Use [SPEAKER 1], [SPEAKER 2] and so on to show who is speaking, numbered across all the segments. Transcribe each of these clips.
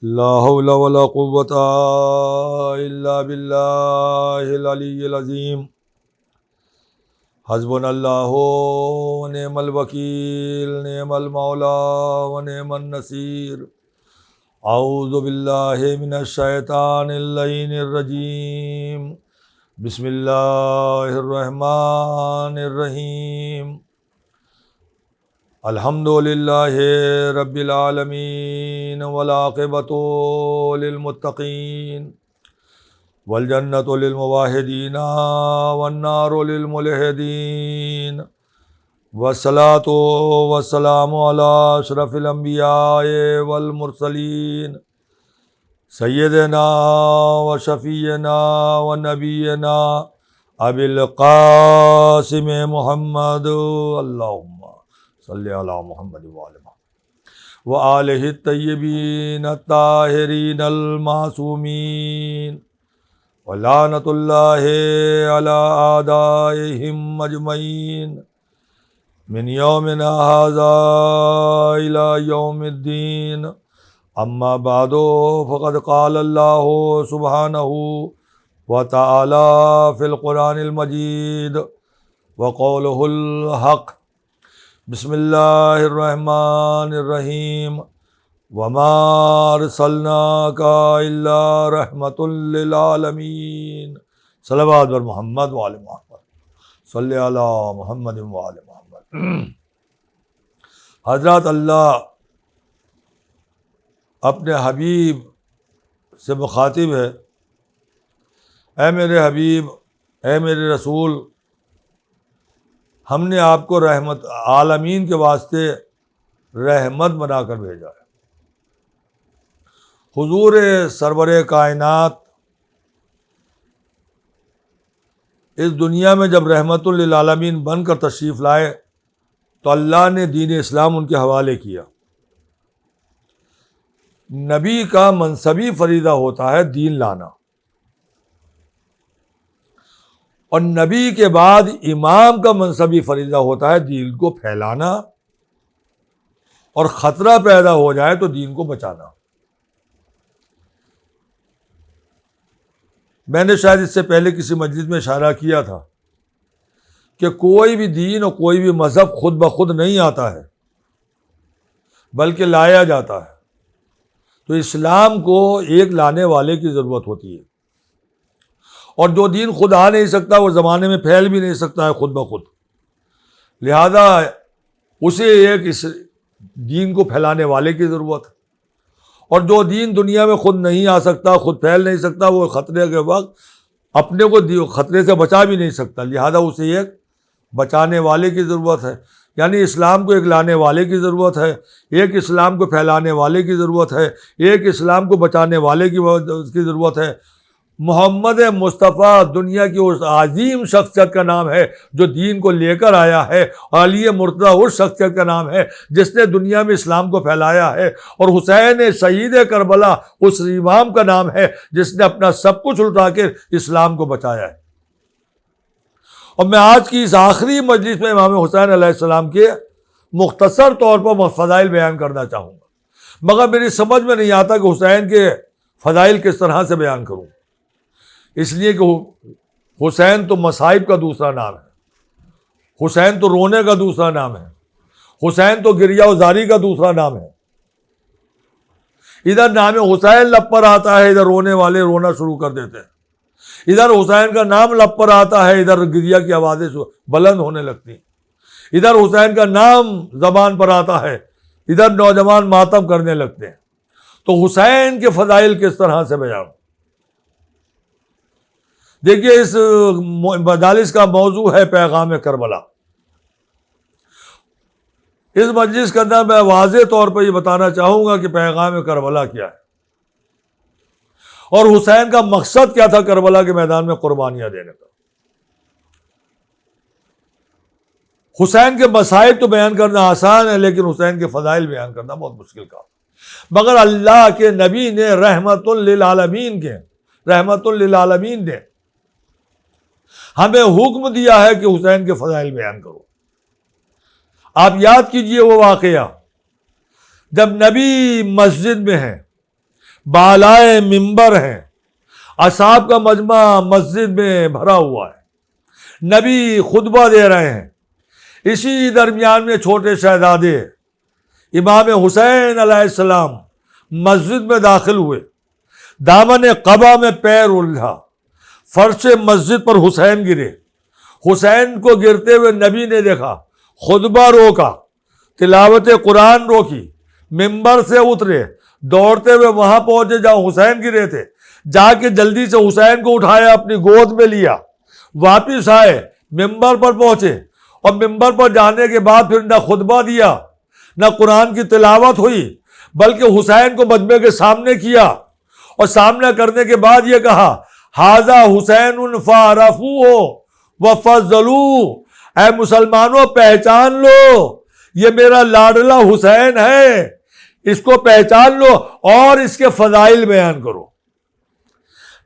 [SPEAKER 1] لا حول ولا قوة الا باللہ العلی العظیم۔ حسبنا اللہ ونعم الوکیل، نعم المولا ونعم النصیر۔ اعوذ باللہ من الشیطان اللعین الرجیم، بسم اللہ الرحمن الرحیم۔ الحمد للہ رب العالمین والعاقبۃ للمتقین والجنۃ للموحدین والنار للملحدین، والصلاۃ والسلام علی اشرف الانبیاء والمرسلین، سیدنا و شفیعنا و نبینا ابی القاسم محمد، اللہم صلی علی محمد وآلہ الطیبین الطاہرین المعصومین، ولعنۃ اللہ علی اعدائہم اجمعین من یومنا ھذا الی یوم الدین۔ اما بعد فقد قال اللہ سبحانہ وتعالی فی القرآن المجید وقولہ الحق۔ بسم اللہ الرحمن الرحیم، وما ارسلناک الا رحمۃ للعالمین۔ صلوات بر محمد وآل محمد، صلی علی محمد وآل محمد۔ حضرات، اللہ اپنے حبیب سے مخاطب ہے، اے میرے حبیب، اے میرے رسول، ہم نے آپ کو رحمت عالمین کے واسطے رحمت بنا کر بھیجا ہے۔ حضور سرور کائنات اس دنیا میں جب رحمت للعالمین بن کر تشریف لائے تو اللہ نے دین اسلام ان کے حوالے کیا۔ نبی کا منصبی فریضہ ہوتا ہے دین لانا، اور نبی کے بعد امام کا منصبی فریضہ ہوتا ہے دین کو پھیلانا، اور خطرہ پیدا ہو جائے تو دین کو بچانا۔ میں نے شاید اس سے پہلے کسی مجلس میں اشارہ کیا تھا کہ کوئی بھی دین اور کوئی بھی مذہب خود بخود نہیں آتا ہے، بلکہ لایا جاتا ہے۔ تو اسلام کو ایک لانے والے کی ضرورت ہوتی ہے، اور جو دین خود آ نہیں سکتا وہ زمانے میں پھیل بھی نہیں سکتا ہے خود بخود، لہذا اسے ایک اس دین کو پھیلانے والے کی ضرورت ہے۔ اور جو دین دنیا میں خود نہیں آ سکتا، خود پھیل نہیں سکتا، وہ خطرے کے وقت اپنے کو خطرے سے بچا بھی نہیں سکتا، لہذا اسے ایک بچانے والے کی ضرورت ہے۔ یعنی اسلام کو ایک لانے والے کی ضرورت ہے، ایک اسلام کو پھیلانے والے کی ضرورت ہے، ایک اسلام کو بچانے والے کی ضرورت ہے۔ محمد مصطفیٰ دنیا کی اس عظیم شخصیت کا نام ہے جو دین کو لے کر آیا ہے، علی مرتضیٰ اس شخصیت کا نام ہے جس نے دنیا میں اسلام کو پھیلایا ہے، اور حسین شہید کربلا اس امام کا نام ہے جس نے اپنا سب کچھ لٹا کے اسلام کو بچایا ہے۔ اور میں آج کی اس آخری مجلس میں امام حسین علیہ السلام کے مختصر طور پر فضائل بیان کرنا چاہوں گا، مگر میری سمجھ میں نہیں آتا کہ حسین کے فضائل کس طرح سے بیان کروں، اس لیے کہ حسین تو مصائب کا دوسرا نام ہے، حسین تو رونے کا دوسرا نام ہے، حسین تو گریہ و زاری کا دوسرا نام ہے۔ ادھر نام حسین لب پر آتا ہے، ادھر رونے والے رونا شروع کر دیتے ہیں، ادھر حسین کا نام لب پر آتا ہے، ادھر گریہ کی آوازیں بلند ہونے لگتی ہیں، ادھر حسین کا نام زبان پر آتا ہے، ادھر نوجوان ماتم کرنے لگتے ہیں۔ تو حسین کے فضائل کس طرح سے بیان؟ دیکھیے، اس مجالس کا موضوع ہے پیغام کربلا۔ اس مجلس کے اندر میں واضح طور پر یہ بتانا چاہوں گا کہ پیغام کربلا کیا ہے، اور حسین کا مقصد کیا تھا کربلا کے میدان میں قربانیاں دینے کا۔ حسین کے مصائب تو بیان کرنا آسان ہے، لیکن حسین کے فضائل بیان کرنا بہت مشکل کام۔ مگر اللہ کے نبی نے رحمت للعالمین نے ہمیں حکم دیا ہے کہ حسین کے فضائل بیان کرو۔ آپ یاد کیجئے وہ واقعہ جب نبی مسجد میں ہیں، بالائے ممبر ہیں، اصحاب کا مجمع مسجد میں بھرا ہوا ہے، نبی خطبہ دے رہے ہیں، اسی درمیان میں چھوٹے شہزادے امام حسین علیہ السلام مسجد میں داخل ہوئے، دامن قبا میں پیر الجھا، فرش مسجد پر حسین گرے، حسین کو گرتے ہوئے نبی نے دیکھا، خطبہ روکا، تلاوت قرآن روکی، ممبر سے اترے، دوڑتے ہوئے وہاں پہنچے جہاں حسین گرے تھے، جا کے جلدی سے حسین کو اٹھایا، اپنی گود میں لیا، واپس آئے، ممبر پر پہنچے، اور ممبر پر جانے کے بعد پھر نہ خطبہ دیا نہ قرآن کی تلاوت ہوئی، بلکہ حسین کو مجمع کے سامنے کیا، اور سامنے کرنے کے بعد یہ کہا، ھذا حسین فعرفوہ وفضلوہ، اے مسلمانوں پہچان لو، یہ میرا لاڈلا حسین ہے، اس کو پہچان لو اور اس کے فضائل بیان کرو۔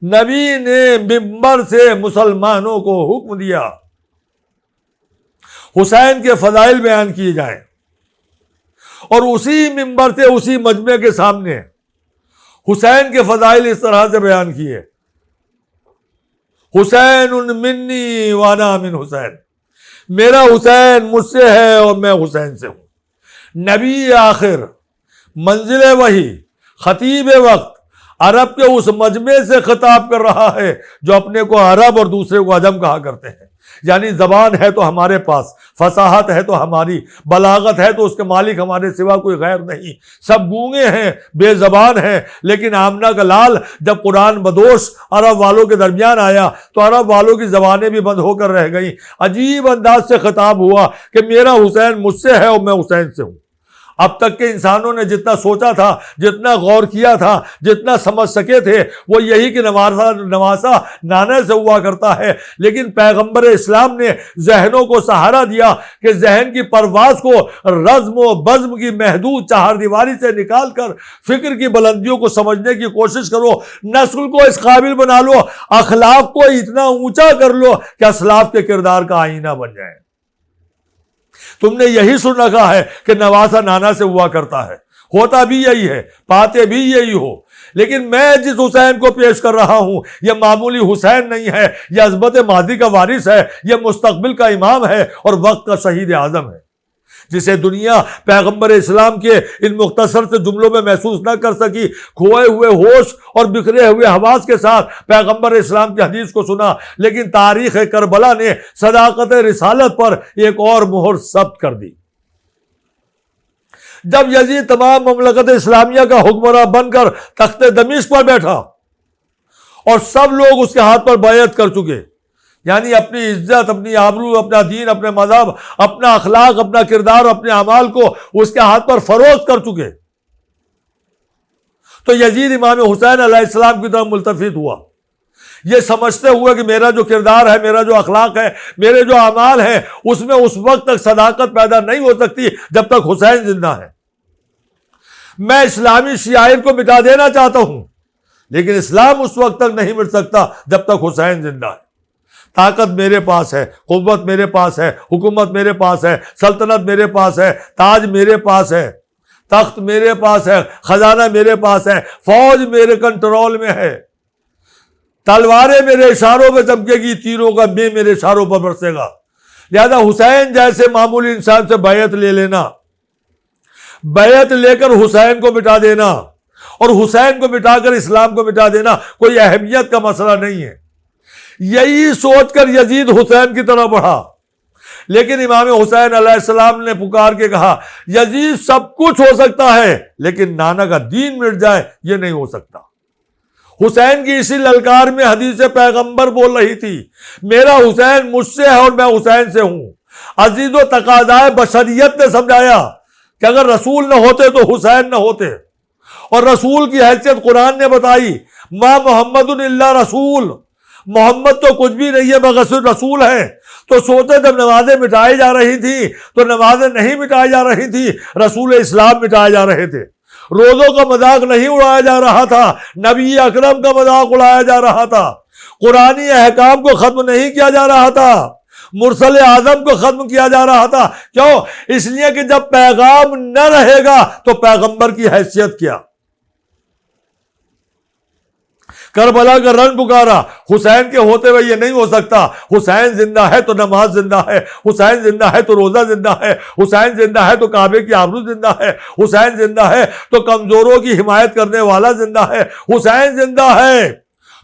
[SPEAKER 1] نبی نے ممبر سے مسلمانوں کو حکم دیا حسین کے فضائل بیان کیے جائیں، اور اسی ممبر سے اسی مجمع کے سامنے حسین کے فضائل اس طرح سے بیان کیے، حسین منی وانا من حسین، میرا حسین مجھ سے ہے اور میں حسین سے ہوں۔ نبی آخر، منزل وحی، خطیب وقت، عرب کے اس مجمع سے خطاب کر رہا ہے جو اپنے کو عرب اور دوسرے کو عجم کہا کرتے ہیں، یعنی زبان ہے تو ہمارے پاس، فصاحت ہے تو ہماری، بلاغت ہے تو اس کے مالک ہمارے سوا کوئی غیر نہیں، سب گونگے ہیں، بے زبان ہیں، لیکن آمنہ کا لال جب قرآن بدوش عرب والوں کے درمیان آیا تو عرب والوں کی زبانیں بھی بند ہو کر رہ گئیں، عجیب انداز سے خطاب ہوا کہ میرا حسین مجھ سے ہے اور میں حسین سے ہوں۔ اب تک کے انسانوں نے جتنا سوچا تھا، جتنا غور کیا تھا، جتنا سمجھ سکے تھے، وہ یہی کہ نواسا نانے سے ہوا کرتا ہے، لیکن پیغمبر اسلام نے ذہنوں کو سہارا دیا کہ ذہن کی پرواز کو رزم و بزم کی محدود چہار دیواری سے نکال کر فکر کی بلندیوں کو سمجھنے کی کوشش کرو، نسل کو اس قابل بنا لو، اخلاق کو اتنا اونچا کر لو کہ اسلاف کے کردار کا آئینہ بن جائے۔ تم نے یہی سن رکھا ہے کہ نواسا نانا سے ہوا کرتا ہے، ہوتا بھی یہی ہے، پاتے بھی یہی ہو، لیکن میں جس حسین کو پیش کر رہا ہوں یہ معمولی حسین نہیں ہے، یہ عظمت ماضی کا وارث ہے، یہ مستقبل کا امام ہے اور وقت کا شہید اعظم ہے، جسے دنیا پیغمبر اسلام کے ان مختصر سے جملوں میں محسوس نہ کر سکی۔ کھوئے ہوئے ہوش اور بکھرے ہوئے حواس کے ساتھ پیغمبر اسلام کی حدیث کو سنا، لیکن تاریخ کربلا نے صداقت رسالت پر ایک اور مہر ثبت کر دی۔ جب یزید تمام مملکت اسلامیہ کا حکمراں بن کر تخت دمشق پر بیٹھا اور سب لوگ اس کے ہاتھ پر بیعت کر چکے، یعنی اپنی عزت، اپنی آبرو، اپنا دین، اپنے مذہب، اپنا اخلاق، اپنا کردار، اپنے اعمال کو اس کے ہاتھ پر فروخت کر چکے، تو یزید امام حسین علیہ السلام کی طرف ملتفت ہوا، یہ سمجھتے ہوئے کہ میرا جو کردار ہے، میرا جو اخلاق ہے، میرے جو اعمال ہیں، اس میں اس وقت تک صداقت پیدا نہیں ہو سکتی جب تک حسین زندہ ہے۔ میں اسلامی شعائر کو مٹا دینا چاہتا ہوں، لیکن اسلام اس وقت تک نہیں مٹ سکتا جب تک حسین زندہ ہے۔ طاقت میرے پاس ہے، قوت میرے پاس ہے، حکومت میرے پاس ہے، سلطنت میرے پاس ہے، تاج میرے پاس ہے، تخت میرے پاس ہے، خزانہ میرے پاس ہے، فوج میرے کنٹرول میں ہے، تلواریں میرے اشاروں پہ چمکے گی، تیروں کا میں میرے اشاروں پر برسے گا۔ لہذا حسین جیسے معمولی انسان سے بیعت لے لینا، بیعت لے کر حسین کو مٹا دینا اور حسین کو مٹا کر اسلام کو مٹا دینا کوئی اہمیت کا مسئلہ نہیں ہے۔ یہی سوچ کر یزید حسین کی طرف بڑھا، لیکن امام حسین علیہ السلام نے پکار کے کہا، یزید سب کچھ ہو سکتا ہے لیکن نانا کا دین مٹ جائے یہ نہیں ہو سکتا۔ حسین کی اسی للکار میں حدیث پیغمبر بول رہی تھی، میرا حسین مجھ سے ہے اور میں حسین سے ہوں۔ عزیز و تقاضائے بشریت نے سمجھایا کہ اگر رسول نہ ہوتے تو حسین نہ ہوتے، اور رسول کی حیثیت قرآن نے بتائی، ما محمد الا رسول، محمد تو کچھ بھی نہیں ہے مگر رسول ہے۔ تو سوچے جب نمازیں مٹائی جا رہی تھی تو نمازیں نہیں مٹائی جا رہی تھی، رسول اسلام مٹائے جا رہے تھے۔ روزوں کا مذاق نہیں اڑایا جا رہا تھا، نبی اکرم کا مذاق اڑایا جا رہا تھا، قرآنی احکام کو ختم نہیں کیا جا رہا تھا، مرسل اعظم کو ختم کیا جا رہا تھا۔ کیوں؟ اس لیے کہ جب پیغام نہ رہے گا تو پیغمبر کی حیثیت کیا؟ کربلا کا رن پکارا، حسین کے ہوتے ہوئے یہ نہیں ہو سکتا، حسین زندہ ہے تو نماز زندہ ہے، حسین زندہ ہے تو روزہ زندہ ہے، حسین زندہ ہے تو کعبے کی آبرو زندہ ہے، حسین زندہ ہے تو کمزوروں کی حمایت کرنے والا زندہ ہے، حسین زندہ ہے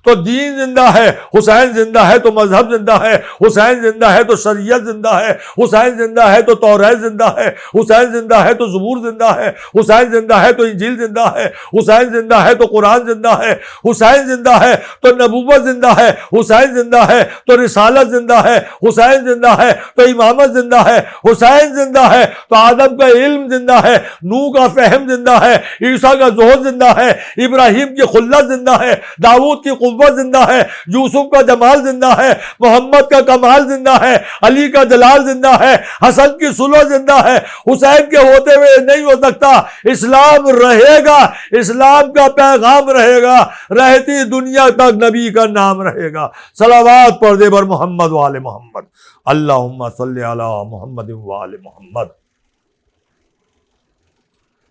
[SPEAKER 1] تو دین زندہ ہے، حسین زندہ ہے تو مذہب زندہ ہے، حسین زندہ ہے تو شریعت زندہ ہے، حسین زندہ ہے تو توریت زندہ ہے، حسین زندہ ہے تو زبور زندہ ہے، حسین زندہ ہے تو انجیل زندہ ہے، حسین زندہ ہے تو قرآن زندہ ہے، حسین زندہ ہے تو نبوت زندہ ہے، حسین زندہ ہے تو رسالت زندہ ہے، حسین زندہ ہے تو امامت زندہ ہے، حسین زندہ ہے تو آدم کا علم زندہ ہے، نوح کا فہم زندہ ہے، عیسیٰ کا زہد زندہ ہے، ابراہیم کی خلت زندہ ہے، داؤد کی قوت زندہ ہے، یوسف کا جمال زندہ ہے، محمد کا کمال زندہ ہے، علی کا جلال زندہ ہے، حسن کی صلح زندہ ہے۔ حسین کے ہوتے ہوئے نہیں ہو سکتا، اسلام رہے گا، اسلام کا پیغام رہے گا، رہتی دنیا تک نبی کا نام رہے گا۔ صلوات پڑھ دے بر محمد وآل محمد، اللہم صلی علی محمد وآل محمد۔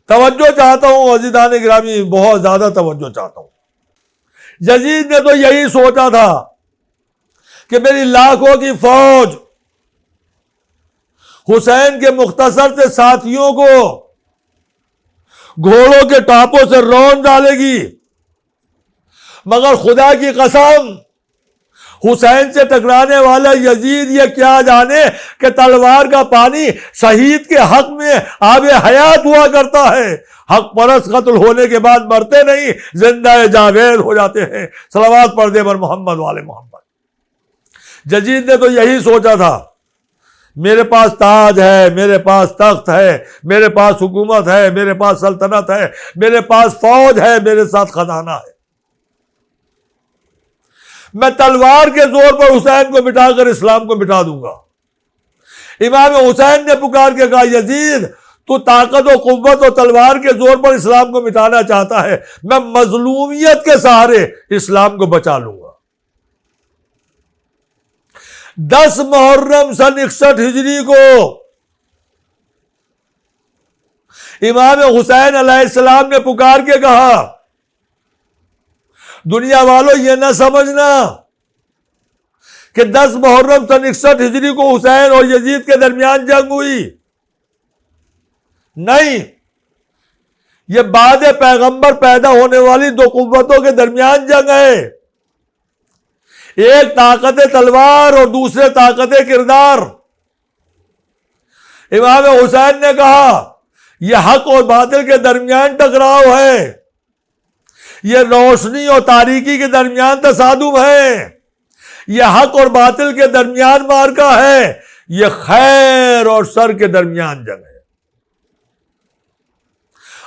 [SPEAKER 1] توجہ چاہتا ہوں عزیزان گرامی، بہت زیادہ توجہ چاہتا ہوں۔ یزید نے تو یہی سوچا تھا کہ میری لاکھوں کی فوج حسین کے مختصر سے ساتھیوں کو گھوڑوں کے ٹاپوں سے رون ڈالے گی، مگر خدا کی قسم حسین سے ٹکرانے والا یزید یہ کیا جانے کہ تلوار کا پانی شہید کے حق میں آب حیات ہوا کرتا ہے۔ حق پرست قتل ہونے کے بعد مرتے نہیں، زندہ جاوید ہو جاتے ہیں۔ صلوات پڑھ دے بر محمد والے محمد۔ یزید نے تو یہی سوچا تھا، میرے پاس تاج ہے، میرے پاس تخت ہے، میرے پاس حکومت ہے، میرے پاس سلطنت ہے، میرے پاس فوج ہے، میرے ساتھ خزانہ ہے، میں تلوار کے زور پر حسین کو مٹا کر اسلام کو مٹا دوں گا۔ امام حسین نے پکار کے کہا، یزید تو طاقت و قوت و تلوار کے زور پر اسلام کو مٹانا چاہتا ہے، میں مظلومیت کے سہارے اسلام کو بچا لوں گا۔ 10 محرم سن 61 ہجری کو امام حسین علیہ السلام نے پکار کے کہا، دنیا والوں یہ نہ سمجھنا کہ 10 محرم سن 61 ہجری کو حسین اور یزید کے درمیان جنگ ہوئی، نہیں، یہ بعد پیغمبر پیدا ہونے والی 2 قوتوں کے درمیان جنگ ہے، ایک طاقت تلوار اور دوسرے طاقت کردار۔ امام حسین نے کہا، یہ حق اور باطل کے درمیان ٹکراؤ ہے، یہ روشنی اور تاریکی کے درمیان تصادم ہے، یہ حق اور باطل کے درمیان معرکہ ہے، یہ خیر اور شر کے درمیان جنگ ہے۔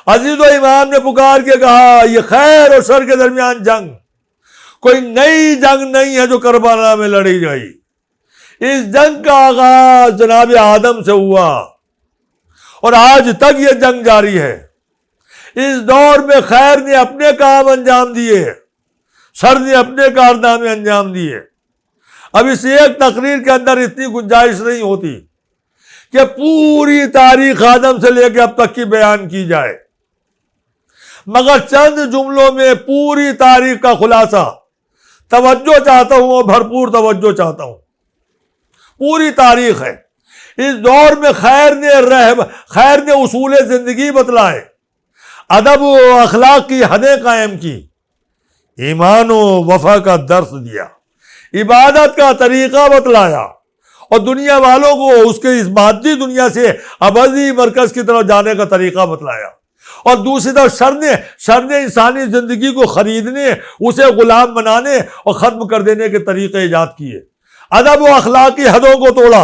[SPEAKER 1] عزیز و امام نے پکار کے کہا، یہ خیر اور شر کے درمیان جنگ کوئی نئی جنگ نہیں ہے جو کربلا میں لڑی گئی، اس جنگ کا آغاز جناب آدم سے ہوا اور آج تک یہ جنگ جاری ہے۔ اس دور میں خیر نے اپنے کام انجام دیے، شر نے اپنے کارنامے انجام دیے۔ اب اس ایک تقریر کے اندر اتنی گنجائش نہیں ہوتی کہ پوری تاریخ آدم سے لے کے اب تک کی بیان کی جائے، مگر چند جملوں میں پوری تاریخ کا خلاصہ توجہ چاہتا ہوں اور بھرپور توجہ چاہتا ہوں۔ پوری تاریخ ہے، اس دور میں خیر نے اصول زندگی بتلائے، ادب و اخلاق کی حدیں قائم کی، ایمان و وفا کا درس دیا، عبادت کا طریقہ بتلایا اور دنیا والوں کو اس کے اس مادی دنیا سے ابدی مرکز کی طرف جانے کا طریقہ بتلایا، اور دوسری طرف شر نے انسانی زندگی کو خریدنے، اسے غلام بنانے اور ختم کر دینے کے طریقے ایجاد کیے، ادب و اخلاق کی حدوں کو توڑا،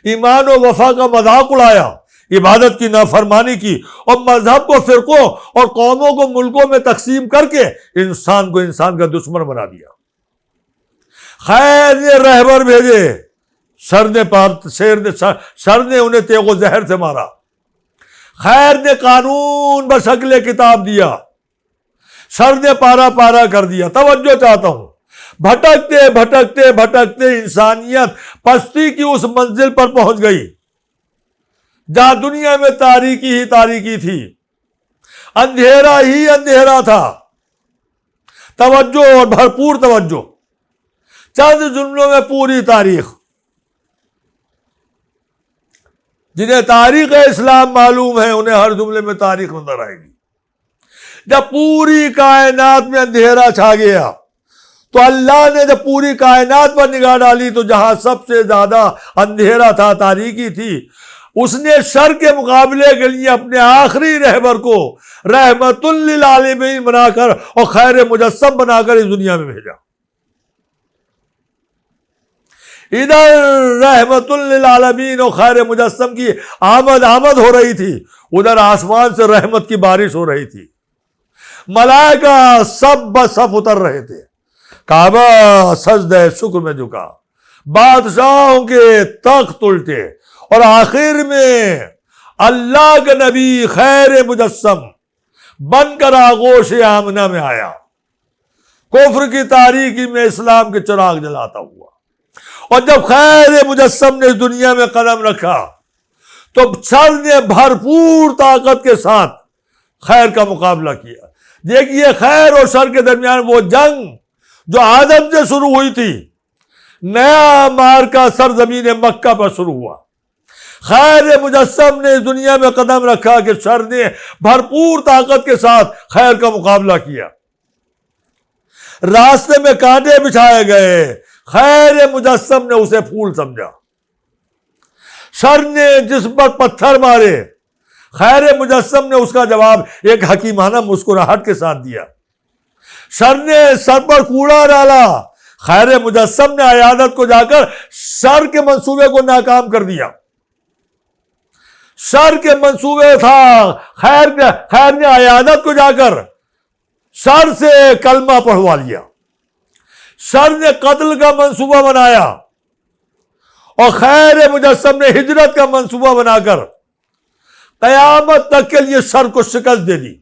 [SPEAKER 1] ایمان و وفا کا مذاق اڑایا، عبادت کی نافرمانی کی اور مذہب کو فرقوں اور قوموں کو ملکوں میں تقسیم کر کے انسان کو انسان کا دشمن بنا دیا۔ خیر نے رہبر بھیجے، شر نے انہیں تیغ و زہر سے مارا، خیر نے قانون بشکل کتاب دیا، شر نے پارا پارا کر دیا۔ توجہ چاہتا ہوں، بھٹکتے بھٹکتے بھٹکتے انسانیت پستی کی اس منزل پر پہنچ گئی جہاں دنیا میں تاریکی ہی تاریکی تھی، اندھیرا ہی اندھیرا تھا، توجہ اور بھرپور توجہ. چند جملوں میں پوری تاریخ. جنہیں تاریخ اسلام معلوم ہے انہیں ہر جملے میں تاریخ نظر آئے گی. جب پوری کائنات میں اندھیرا چھا گیا تو اللہ نے جب پوری کائنات پر نگاہ ڈالی تو جہاں سب سے زیادہ اندھیرا تھا، تاریکی تھی، اس نے شر کے مقابلے کے لیے اپنے آخری رہبر کو رحمت للعالمین بنا کر اور خیر مجسم بنا کر اس دنیا میں بھیجا. ادھر رحمت للعالمین اور خیر مجسم کی آمد ہو رہی تھی، ادھر آسمان سے رحمت کی بارش ہو رہی تھی. ملائکہ سب بصف اتر رہے تھے. کعبہ سجدہ شکر میں جھکا، بادشاہوں کے تخت الٹے، اور آخر میں اللہ کا نبی خیر مجسم بن کر آغوش آمنہ میں آیا، کفر کی تاریکی میں اسلام کے چراغ جلاتا ہوا. اور جب خیر مجسم نے اس دنیا میں قدم رکھا تو شر نے بھرپور طاقت کے ساتھ خیر کا مقابلہ کیا. دیکھیے خیر اور شر کے درمیان وہ جنگ جو آدم سے شروع ہوئی تھی، نیا مارکا سرزمین مکہ پر شروع ہوا. خیر مجسم نے اس دنیا میں قدم رکھا کہ شر نے بھرپور طاقت کے ساتھ خیر کا مقابلہ کیا. راستے میں کانٹے بچھائے گئے، خیر مجسم نے اسے پھول سمجھا. شر نے جس پر پتھر مارے، خیر مجسم نے اس کا جواب ایک حکیمانہ مسکراہٹ کے ساتھ دیا. شر نے سر پر کوڑا ڈالا، خیر مجسم نے عیادت کو جا کر شر کے منصوبے کو ناکام کر دیا. شر کے منصوبے تھا، خیر نے عیادت کو جا کر شر سے کلمہ پڑھوا لیا. شر نے قتل کا منصوبہ بنایا اور خیر مجسم نے ہجرت کا منصوبہ بنا کر قیامت تک کے لیے شر کو شکست دے دی.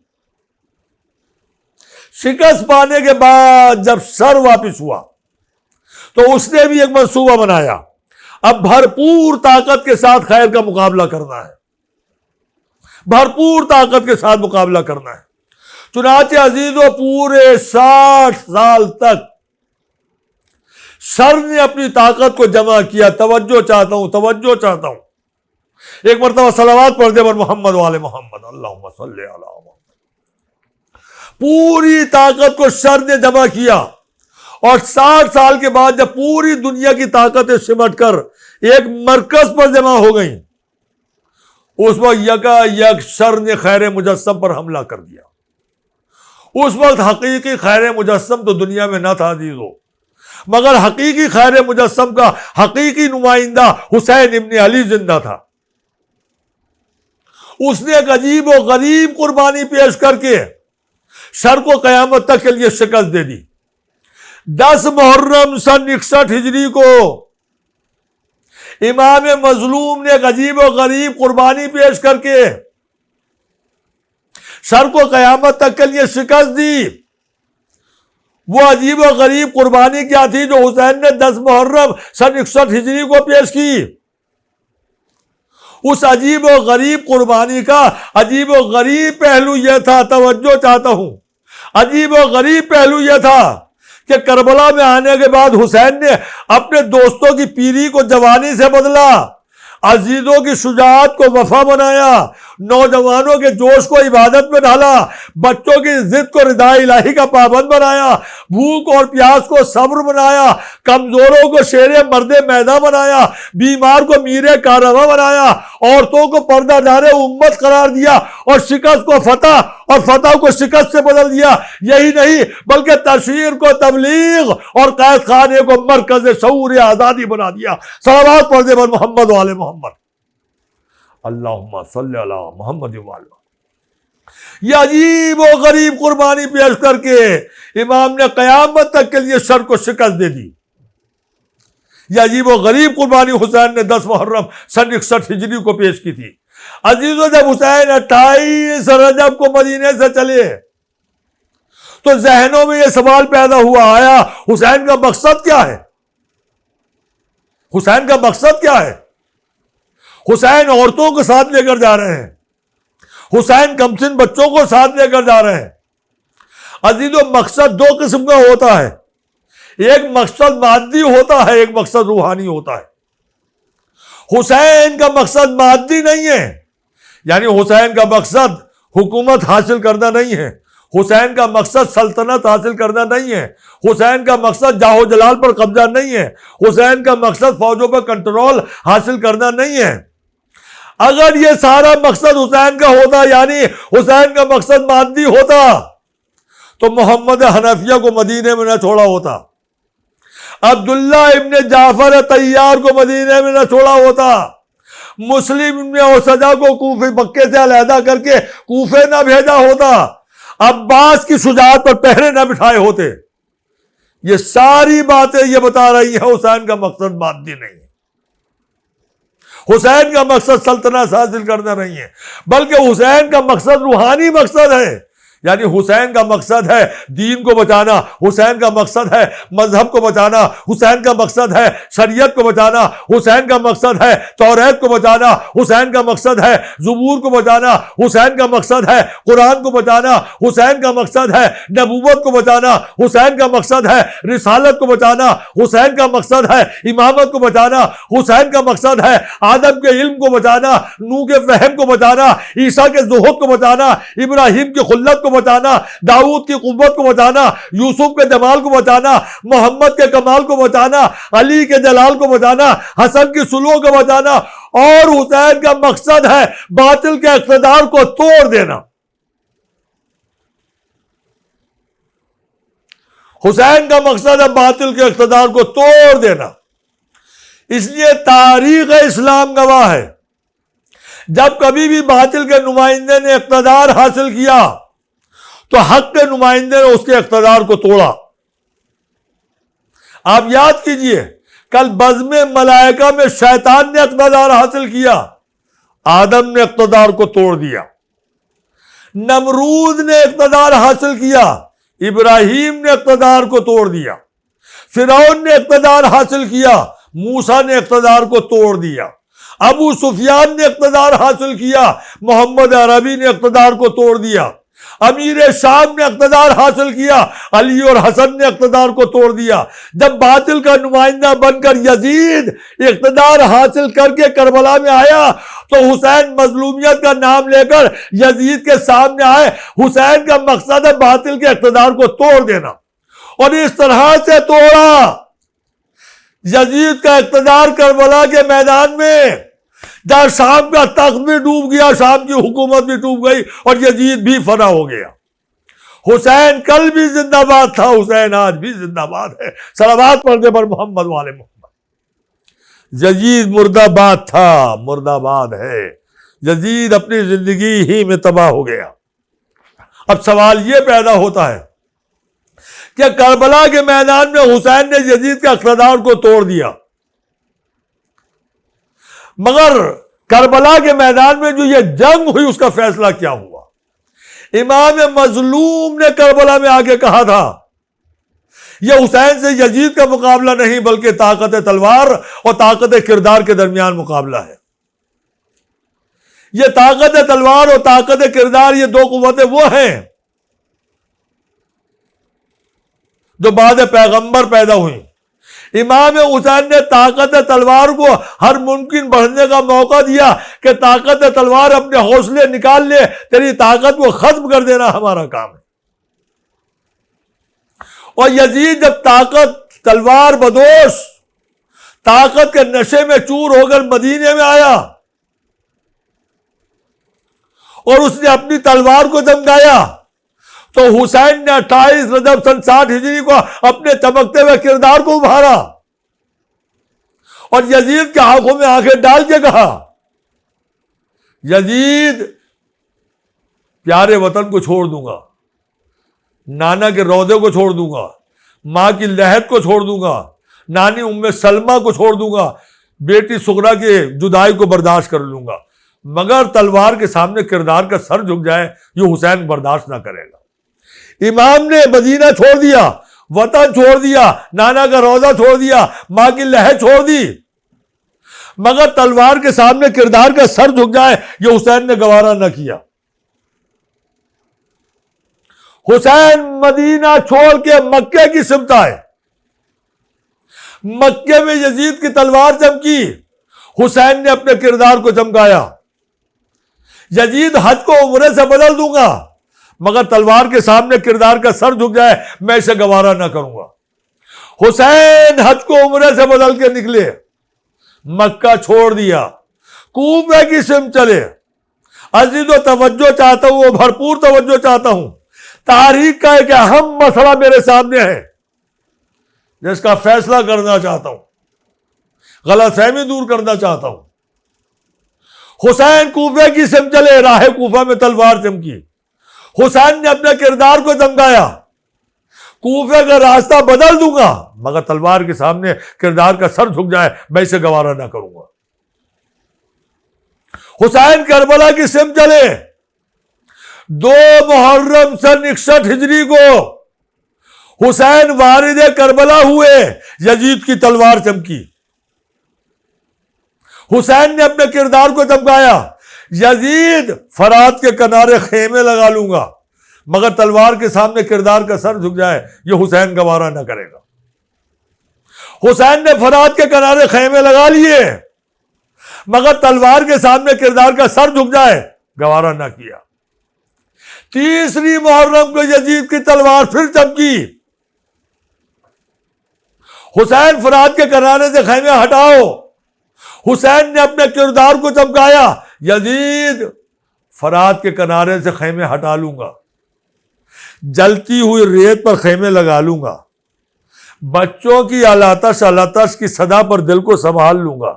[SPEAKER 1] شکست پانے کے بعد جب شر واپس ہوا تو اس نے بھی ایک منصوبہ بنایا. اب بھرپور طاقت کے ساتھ خیر کا مقابلہ کرنا ہے، بھرپور طاقت کے ساتھ مقابلہ کرنا ہے. چنانچہ عزیزو پورے 60 سال تک شر نے اپنی طاقت کو جمع کیا. توجہ چاہتا ہوں. ایک مرتبہ صلوات پڑھ دے پر محمد و آل محمد، اللہم صلی علی محمد. پوری طاقت کو شر نے جمع کیا اور 60 سال کے بعد جب پوری دنیا کی طاقتیں سمٹ کر ایک مرکز پر جمع ہو گئیں، اس وقت یکا یک شر نے خیر مجسم پر حملہ کر دیا. اس وقت حقیقی خیر مجسم تو دنیا میں نہ تھا عزیزو، مگر حقیقی خیر مجسم کا حقیقی نمائندہ حسین ابن علی زندہ تھا. اس نے ایک عجیب و غریب قربانی پیش کر کے شر کو قیامت تک کے لیے شکست دے دی. 10 محرم سن 61 ہجری کو امام مظلوم نے ایک عجیب و غریب قربانی پیش کر کے شر کو قیامت تک کے لیے شکست دی. وہ عجیب و غریب قربانی کیا تھی جو حسین نے 10 محرم سن 61 ہجری کو پیش کی؟ اس عجیب و غریب قربانی کا عجیب و غریب پہلو یہ تھا، توجہ چاہتا ہوں، عجیب و غریب پہلو یہ تھا کہ کربلا میں آنے کے بعد حسین نے اپنے دوستوں کی پیری کو جوانی سے بدلا، عزیزوں کی شجاعت کو وفا بنایا، نوجوانوں کے جوش کو عبادت میں ڈالا، بچوں کی ضد کو رضا الہی کا پابند بنایا، بھوک اور پیاس کو صبر بنایا، کمزوروں کو شیر مرد میدان بنایا، بیمار کو میر کارواں بنایا، عورتوں کو پردہ دار امت قرار دیا، اور شکست کو فتح اور فتح کو شکست سے بدل دیا. یہی نہیں بلکہ تشہیر کو تبلیغ اور قید خانے کو مرکز شعور آزادی بنا دیا. صلوات پڑھ دے پر محمد و آل محمد، اللہم صلی علی محمد و آل. یہ عجیب و غریب قربانی پیش کر کے امام نے قیامت تک کے لیے شر کو شکست دے دی. یہ عجیب و غریب قربانی حسین نے 10 محرم سن 61 ہجری کو پیش کی تھی. عزیزو جب حسین 28 رجب کو مدینے سے چلے تو ذہنوں میں یہ سوال پیدا ہوا، آیا حسین کا مقصد کیا ہے؟ حسین کا مقصد کیا ہے؟ حسین عورتوں کو ساتھ لے کر جا رہے ہیں، حسین کمسن بچوں کو ساتھ لے کر جا رہے ہیں. عزیزو مقصد دو قسم کا ہوتا ہے، ایک مقصد مادی ہوتا ہے، ایک مقصد روحانی ہوتا ہے۔ حسین کا مقصد مادی نہیں ہے، یعنی حسین کا مقصد حکومت حاصل کرنا نہیں ہے، حسین کا مقصد سلطنت حاصل کرنا نہیں ہے، حسین کا مقصد جاہ و جلال پر قبضہ نہیں ہے، حسین کا مقصد فوجوں پر کنٹرول حاصل کرنا نہیں ہے۔ اگر یہ سارا مقصد حسین کا ہوتا، یعنی حسین کا مقصد مادی ہوتا، تو محمد حنفیہ کو مدینے میں نہ چھوڑا ہوتا، عبداللہ ابن جعفر طیار کو مدینے میں نہ چھوڑا ہوتا، مسلم ابن اوسجہ کو کوفے مکے سے علیحدہ کر کے کوفے نہ بھیجا ہوتا، عباس کی شجاعت پر پہرے نہ بٹھائے ہوتے۔ یہ ساری باتیں یہ بتا رہی ہیں حسین کا مقصد مادی نہیں ہے، حسین کا مقصد سلطنت حاصل کرنا نہیں ہے، بلکہ حسین کا مقصد روحانی مقصد ہے، یعنی حسین کا مقصد ہے دین کو بچانا، حسین کا مقصد ہے مذہب کو بچانا، حسین کا مقصد ہے شریعت کو بچانا، حسین کا مقصد ہے توریت کو بچانا، حسین کا مقصد ہے زبور کو بچانا، حسین کا مقصد ہے قرآن کو بچانا، حسین کا مقصد ہے نبوت کو بچانا، حسین کا مقصد ہے رسالت کو بچانا، حسین کا مقصد ہے امامت کو بچانا، حسین کا مقصد ہے آدم کے علم کو بچانا، نوح کے فہم کو بچانا، عیسیٰ کے زہد کو بچانا، ابراہیم کی خلت کو بچانا، داؤد کی قوت کو بچانا، یوسف کے جمال کو بچانا، محمد کے کمال کو بچانا، علی کے جلال کو بچانا، حسن کی سلوک کو بچانا، اور حسین کا مقصد ہے باطل کے اقتدار کو توڑ دینا۔ حسین کا مقصد ہے باطل کے اقتدار کو توڑ دینا۔ اس لیے تاریخ اسلام گواہ ہے، جب کبھی بھی باطل کے نمائندے نے اقتدار حاصل کیا تو حق کے نمائندے نے اس کے اقتدار کو توڑا۔ آپ یاد کیجئے، کل بزم ملائکہ میں شیطان نے اقتدار حاصل کیا، آدم نے اقتدار کو توڑ دیا۔ نمرود نے اقتدار حاصل کیا، ابراہیم نے اقتدار کو توڑ دیا۔ فرعون نے اقتدار حاصل کیا، موسیٰ نے اقتدار کو توڑ دیا۔ ابو سفیان نے اقتدار حاصل کیا، محمد عربی نے اقتدار کو توڑ دیا۔ امیر شام نے اقتدار حاصل کیا، علی اور حسن نے اقتدار کو توڑ دیا۔ جب باطل کا نمائندہ بن کر یزید اقتدار حاصل کر کے کربلا میں آیا تو حسین مظلومیت کا نام لے کر یزید کے سامنے آئے۔ حسین کا مقصد ہے باطل کے اقتدار کو توڑ دینا، اور اس طرح سے توڑا۔ یزید کا اقتدار کربلا کے میدان میں، جہاں شام کا تخت بھی ڈوب گیا، شام کی حکومت بھی ڈوب گئی، اور یزید بھی فنا ہو گیا۔ حسین کل بھی زندہ باد تھا، حسین آج بھی زندہ باد ہے۔ صلوات پڑھنے پر محمد والے محمد۔ یزید مردہ باد تھا، مردہ باد ہے۔ یزید اپنی زندگی ہی میں تباہ ہو گیا۔ اب سوال یہ پیدا ہوتا ہے کہ کربلا کے میدان میں حسین نے یزید کے اقتدار کو توڑ دیا، مگر کربلا کے میدان میں جو یہ جنگ ہوئی اس کا فیصلہ کیا ہوا؟ امام مظلوم نے کربلا میں آ کے کہا تھا یہ حسین سے یزید کا مقابلہ نہیں بلکہ طاقت تلوار اور طاقت کردار کے درمیان مقابلہ ہے۔ یہ طاقت تلوار اور طاقت کردار، یہ دو قوتیں وہ ہیں جو بعد پیغمبر پیدا ہوئیں۔ امام حسین نے طاقت تلوار کو ہر ممکن بڑھنے کا موقع دیا کہ طاقت تلوار اپنے حوصلے نکال لے، تیری طاقت کو ختم کر دینا ہمارا کام ہے۔ اور یزید جب طاقت تلوار بدوش، طاقت کے نشے میں چور ہو کر مدینے میں آیا اور اس نے اپنی تلوار کو دمکایا تو حسین نے 28 رجب سن 60 ہجری کو اپنے چمکتے ہوئے کردار کو ابھارا اور یزید کے آنکھوں میں آنکھیں ڈال کے کہا، یزید پیارے وطن کو چھوڑ دوں گا، نانا کے روضے کو چھوڑ دوں گا، ماں کی لحد کو چھوڑ دوں گا، نانی ام سلمہ کو چھوڑ دوں گا، بیٹی سغرا کی جدائی کو برداشت کر لوں گا، مگر تلوار کے سامنے کردار کا سر جھک جائے یہ حسین برداشت نہ کرے گا۔ امام نے مدینہ چھوڑ دیا، وطن چھوڑ دیا، نانا کا روضہ چھوڑ دیا، ماں کی لحد چھوڑ دی، مگر تلوار کے سامنے کردار کا سر جھک جائے یہ حسین نے گوارا نہ کیا۔ حسین مدینہ چھوڑ کے مکے کی سمت آئے. مکے میں یزید کی تلوار چمکی, حسین نے اپنے کردار کو چمکایا. یزید حج کو عمرے سے بدل دوں گا, مگر تلوار کے سامنے کردار کا سر جھک جائے میں اسے گوارا نہ کروں گا. حسین حج کو عمرے سے بدل کے نکلے, مکہ چھوڑ دیا, کوفے کی سمت چلے. عزیز و توجہ چاہتا ہوں, وہ بھرپور توجہ چاہتا ہوں. تاریخ کا ایک اہم مسئلہ میرے سامنے ہے جس کا فیصلہ کرنا چاہتا ہوں, غلط فہمی دور کرنا چاہتا ہوں. حسین کوفے کی سمت چلے, راہ کوفہ میں تلوار چمکی. حسین نے اپنے کردار کو چمکایا, کوفے کا راستہ بدل دوں گا مگر تلوار کے سامنے کردار کا سر جھک جائے میں اسے گوارا نہ کروں گا. حسین کربلا کی سمت چلے. 2 محرم سن 61 ہجری کو حسین وارد کربلا ہوئے, یزید کی تلوار چمکی. حسین نے اپنے کردار کو چمکایا. یزید فرات کے کنارے خیمے لگا لوں گا مگر تلوار کے سامنے کردار کا سر جھک جائے یہ حسین گوارا نہ کرے گا. حسین نے فرات کے کنارے خیمے لگا لیے مگر تلوار کے سامنے کردار کا سر جھک جائے گوارا نہ کیا. 3 محرم کو یزید کی تلوار پھر چمکی. حسین فرات کے کنارے سے خیمے ہٹاؤ. حسین نے اپنے کردار کو چمکایا. یزید فرات کے کنارے سے خیمے ہٹا لوں گا, جلتی ہوئی ریت پر خیمے لگا لوں گا, بچوں کی الاتش کی صدا پر دل کو سنبھال لوں گا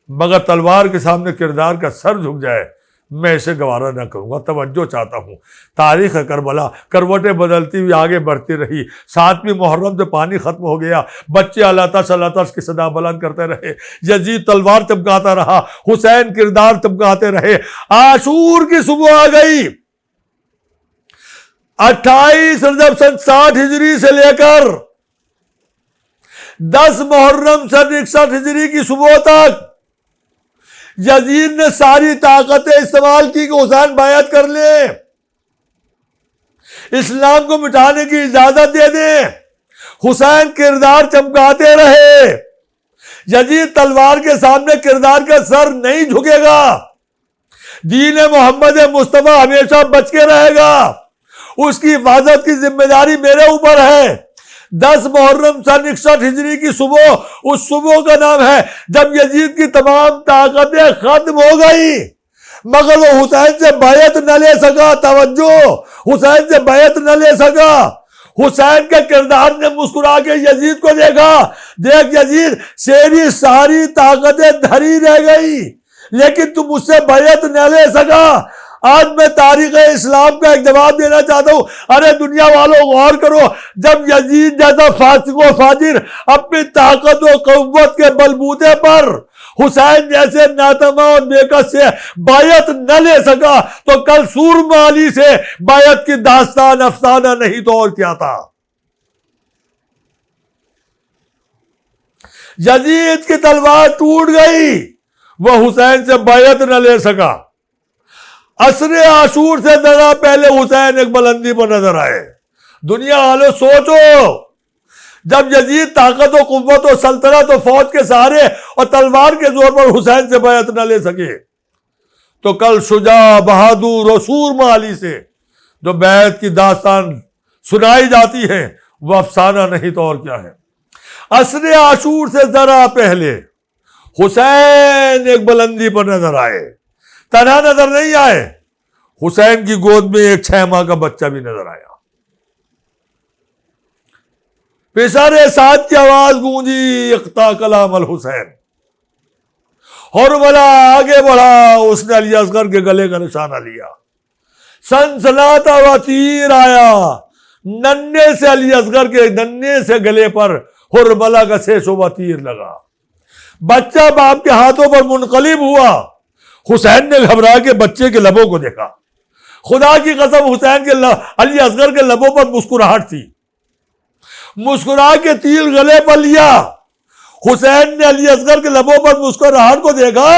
[SPEAKER 1] مگر تلوار کے سامنے کردار کا سر جھک جائے میں اسے گوارا نہ کروں گا. توجہ چاہتا ہوں, تاریخ کربلا کروٹیں بدلتی ہوئی آگے بڑھتی رہی. 7ویں محرم سے پانی ختم ہو گیا, بچے الاتش کی صدا بلند کرتے رہے, یزید تلوار چمکاتا رہا, حسین کردار چمکاتے رہے. عاشور کی صبح آ گئی. 28 رجب سن 60 ہجری سے لے کر 10 محرم سن 61 ہجری کی صبح تک یزید نے ساری طاقتیں استعمال کی کہ حسین بیعت کر لے, اسلام کو مٹانے کی اجازت دے دیں. حسین کردار چمکاتے رہے. یزید تلوار کے سامنے کردار کا سر نہیں جھکے گا. دین محمد مصطفیٰ ہمیشہ بچ کے رہے گا. اس کی حفاظت کی ذمہ داری میرے اوپر ہے. 10 محرم سن 61 ہجری کی صبح, اس صبح کا نام ہے جب یزید کی تمام طاقتیں ختم ہو گئی مگر وہ حسین سے بیعت نہ لے سکا. توجہ, حسین سے بیعت نہ لے سکا. حسین کے کردار نے مسکرا کے یزید کو دیکھا, دیکھ یزید تیری ساری طاقتیں دھری رہ گئی لیکن تم مجھ سے بیعت نہ لے سکا. آج میں تاریخ اسلام کا ایک جواب دینا چاہتا ہوں. ارے دنیا والوں غور کرو, جب یزید جیسا فاسق و فاجر اپنی طاقت و قوت کے بلبوتے پر حسین جیسے ناتما اور بےکس سے بیعت نہ لے سکا تو کل سورما علی سے بیعت کی داستان افسانہ نہیں تو اور کیا تھا. یزید کی تلوار ٹوٹ گئی, وہ حسین سے بیعت نہ لے سکا. عصر عاشور سے ذرا پہلے حسین ایک بلندی پر نظر آئے. دنیا والوں سوچو, جب یزید طاقت و قوت و سلطنت و فوج کے سہارے اور تلوار کے زور پر حسین سے بیعت نہ لے سکے تو کل شجاع بہادر اور سورما علی سے جو بیعت کی داستان سنائی جاتی ہے وہ افسانہ نہیں تو اور کیا ہے. عصر عاشور سے ذرا پہلے حسین ایک بلندی پر نظر آئے. تنہا نظر نہیں آئے, حسین کی گود میں ایک 6 ماہ کا بچہ بھی نظر آیا. پسر سعد کی آواز گونجی, اقتا کلام الحسین. اور بلا آگے بڑھا, اس نے علی اصغر کے گلے کا نشانہ لیا. سنسناتا ہوا تیر آیا, ننھے سے علی اصغر کے ننھے سے گلے پر حربلا کا سیسوبا تیر لگا. بچہ باپ کے ہاتھوں پر منقلب ہوا. حسین نے گھبرا کے بچے کے لبوں کو دیکھا. خدا کی قسم حسین کے علی اصغر کے لبوں پر مسکراہٹ تھی. مسکرا کے تیر گلے پر لیا. حسین نے علی اصغر کے لبوں پر مسکراہٹ کو دیکھا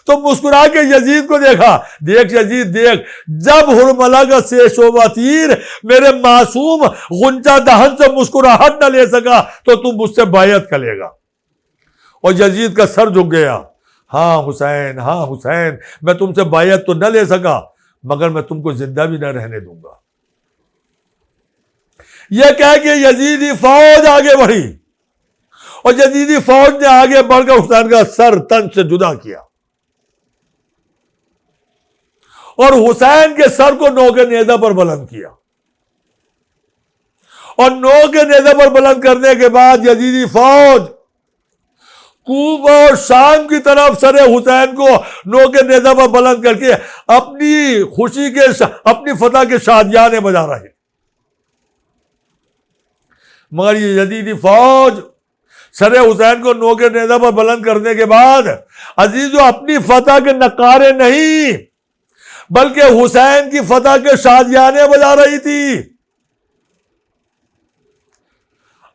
[SPEAKER 1] تو مسکرا کے یزید کو دیکھا، دیکھ یزید دیکھ، جب حرملہ کا سے شعبہ تیر میرے معصوم غنچہ دہن سے مسکراہٹ نہ لے سکا تو تم مجھ سے بیعت کر لے گا۔ اور یزید کا سر جھک گیا، ہاں حسین، ہاں حسین، میں تم سے بیعت تو نہ لے سکا مگر میں تم کو زندہ بھی نہ رہنے دوں گا۔ یہ کہہ کے یزیدی فوج آگے بڑھی اور یزیدی فوج نے آگے بڑھ کر حسین کا سر تن سے جدا کیا اور حسین کے سر کو نوک نیزہ پر بلند کیا، اور نوک نیزہ پر بلند کرنے کے بعد یزیدی فوج کوفہ اور شام کی طرف سر حسین کو نوک نیزہ پر بلند کر کے اپنی خوشی کے اپنی فتح کے شادیانے بجا رہے، مگر یہ یزیدی فوج سر حسین کو نوک نیزہ پر بلند کرنے کے بعد عزیزو اپنی فتح کے نقارے نہیں بلکہ حسین کی فتح کے شادیانے بجا رہی تھی۔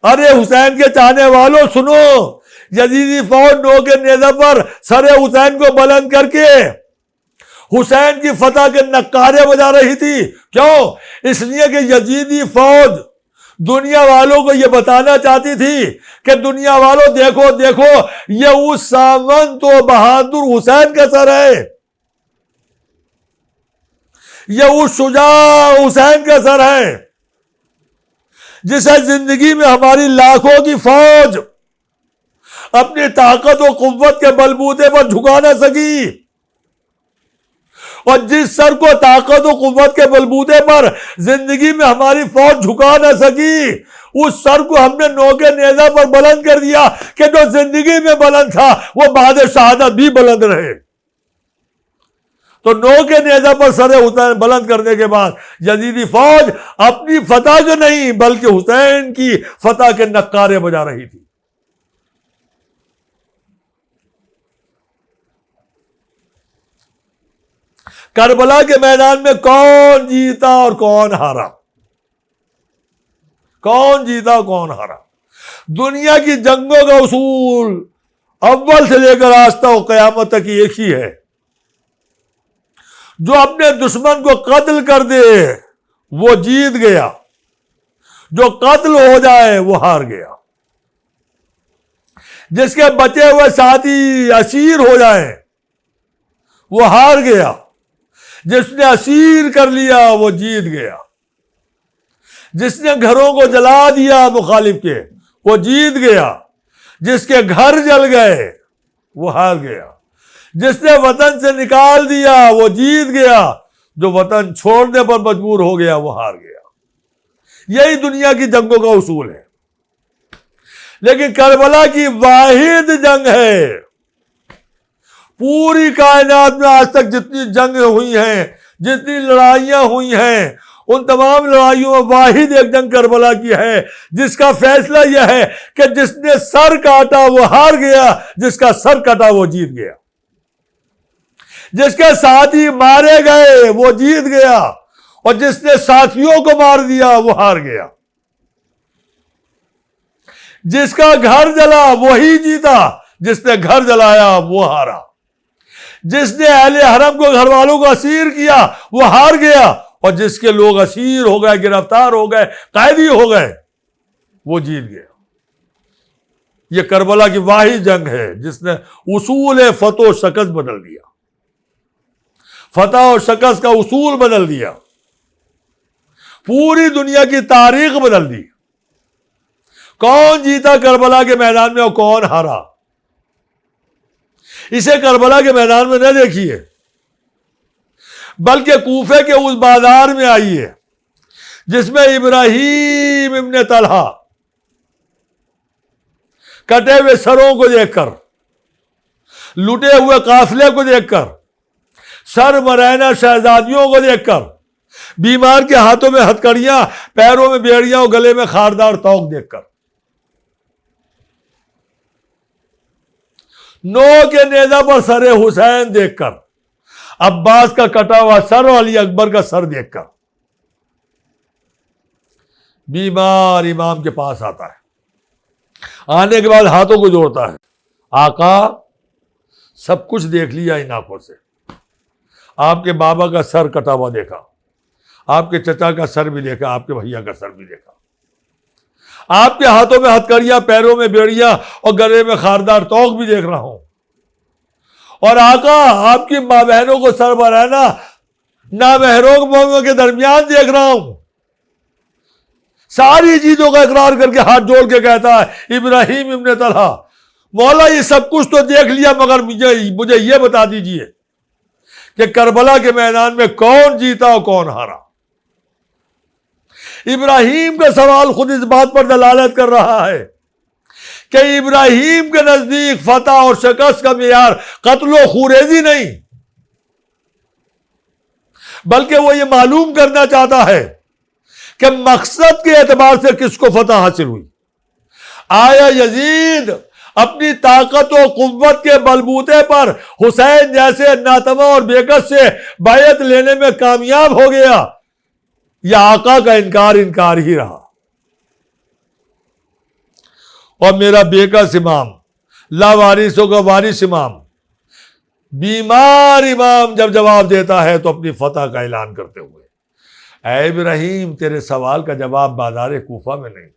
[SPEAKER 1] ارے حسین کے چاہنے والوں سنو، یزیدی فوج نوک نیزہ پر سر حسین کو بلند کر کے حسین کی فتح کے نقارے بجا رہی تھی۔ کیوں؟ اس لیے کہ یزیدی فوج دنیا والوں کو یہ بتانا چاہتی تھی کہ دنیا والوں دیکھو دیکھو، یہ اس ساونت و بہادر حسین کا سر ہے، یہ اس شجاع حسین کا سر ہے جسے زندگی میں ہماری لاکھوں کی فوج اپنی طاقت و قوت کے بلبوتے پر جھکا نہ سکی، اور جس سر کو طاقت و قوت کے بلبوتے پر زندگی میں ہماری فوج جھکا نہ سکی، اس سر کو ہم نے نوک نیزہ پر بلند کر دیا کہ جو زندگی میں بلند تھا وہ بعد شہادت بھی بلند رہے۔ تو نوک نیزہ پر سر حسین بلند کرنے کے بعد یزیدی فوج اپنی فتح کے نہیں بلکہ حسین کی فتح کے نقارے بجا رہی تھی۔ کربلا کے میدان میں کون جیتا اور کون ہارا؟ کون جیتا کون ہارا؟ دنیا کی جنگوں کا اصول اول سے لے کر آج تک قیامت تک ایک ہی ہے، جو اپنے دشمن کو قتل کر دے وہ جیت گیا، جو قتل ہو جائے وہ ہار گیا، جس کے بچے ہوئے ساتھی اسیر ہو جائیں وہ ہار گیا، جس نے اسیر کر لیا وہ جیت گیا، جس نے گھروں کو جلا دیا مخالف کے وہ جیت گیا، جس کے گھر جل گئے وہ ہار گیا، جس نے وطن سے نکال دیا وہ جیت گیا، جو وطن چھوڑنے پر مجبور ہو گیا وہ ہار گیا۔ یہی دنیا کی جنگوں کا اصول ہے، لیکن کربلا کی واحد جنگ ہے، پوری کائنات میں آج تک جتنی جنگ ہوئی ہیں، جتنی لڑائیاں ہوئی ہیں، ان تمام لڑائیوں میں واحد ایک جنگ کربلا کی ہے، جس کا فیصلہ یہ ہے کہ جس نے سر کاٹا وہ ہار گیا، جس کا سر کٹا وہ جیت گیا، جس کے ساتھی مارے گئے وہ جیت گیا، اور جس نے ساتھیوں کو مار دیا وہ ہار گیا، جس کا گھر جلا وہی جیتا، جس نے گھر جلایا وہ ہارا، جس نے اہل حرم کو گھر والوں کو اسیر کیا وہ ہار گیا، اور جس کے لوگ اسیر ہو گئے، گرفتار ہو گئے، قیدی ہو گئے وہ جیت گیا۔ یہ کربلا کی واحد جنگ ہے جس نے اصول فتح و شکست بدل دیا، فتح و شکست کا اصول بدل دیا، پوری دنیا کی تاریخ بدل دی۔ کون جیتا کربلا کے میدان میں اور کون ہارا؟ اسے کربلا کے میدان میں نہ دیکھیے، بلکہ کوفے کے اس بازار میں آئیے جس میں ابراہیم ابن طلحہ کٹے ہوئے سروں کو دیکھ کر، لٹے ہوئے قافلے کو دیکھ کر، سر مرینہ شہزادیوں کو دیکھ کر، بیمار کے ہاتھوں میں ہتکڑیاں، پیروں میں بیڑیاں اور گلے میں خاردار توق دیکھ کر، نو کے نیزہ پر سر حسین دیکھ کر، عباس کا کٹا ہوا سر اور علی اکبر کا سر دیکھ کر، بیمار امام کے پاس آتا ہے، آنے کے بعد ہاتھوں کو جوڑتا ہے، آقا سب کچھ دیکھ لیا ان آنکھوں سے. آپ کے بابا کا سر کٹا ہوا دیکھا, آپ کے چچا کا سر بھی دیکھا, آپ کے بھیا کا سر بھی دیکھا, آپ کے ہاتھوں میں ہتھکڑیاں, پیروں میں بیڑیاں اور گلے میں خاردار توق بھی دیکھ رہا ہوں. اور آقا آپ کی ماں بہنوں کو سر برہنہ نامحرم کے درمیان دیکھ رہا ہوں. ساری چیزوں کا اقرار کر کے ہاتھ جوڑ کے کہتا ہے ابراہیم ابن طلحہ, مولا یہ سب کچھ تو دیکھ لیا, مگر مجھے یہ بتا دیجئے کہ کربلا کے میدان میں کون جیتا اور کون ہارا. ابراہیم کا سوال خود اس بات پر دلالت کر رہا ہے کہ ابراہیم کے نزدیک فتح اور شکست کا معیار قتل و خوریزی نہیں, بلکہ وہ یہ معلوم کرنا چاہتا ہے کہ مقصد کے اعتبار سے کس کو فتح حاصل ہوئی. آیا یزید اپنی طاقت و قوت کے بلبوتے پر حسین جیسے ناتواں اور بیکس سے بیعت لینے میں کامیاب ہو گیا, یا آقا کا انکار ہی رہا؟ اور میرا بیکس امام, لاوارثوں کا وارث امام, بیمار امام جب جواب دیتا ہے تو اپنی فتح کا اعلان کرتے ہوئے, اے ابراہیم تیرے سوال کا جواب بازار کوفہ میں نہیں,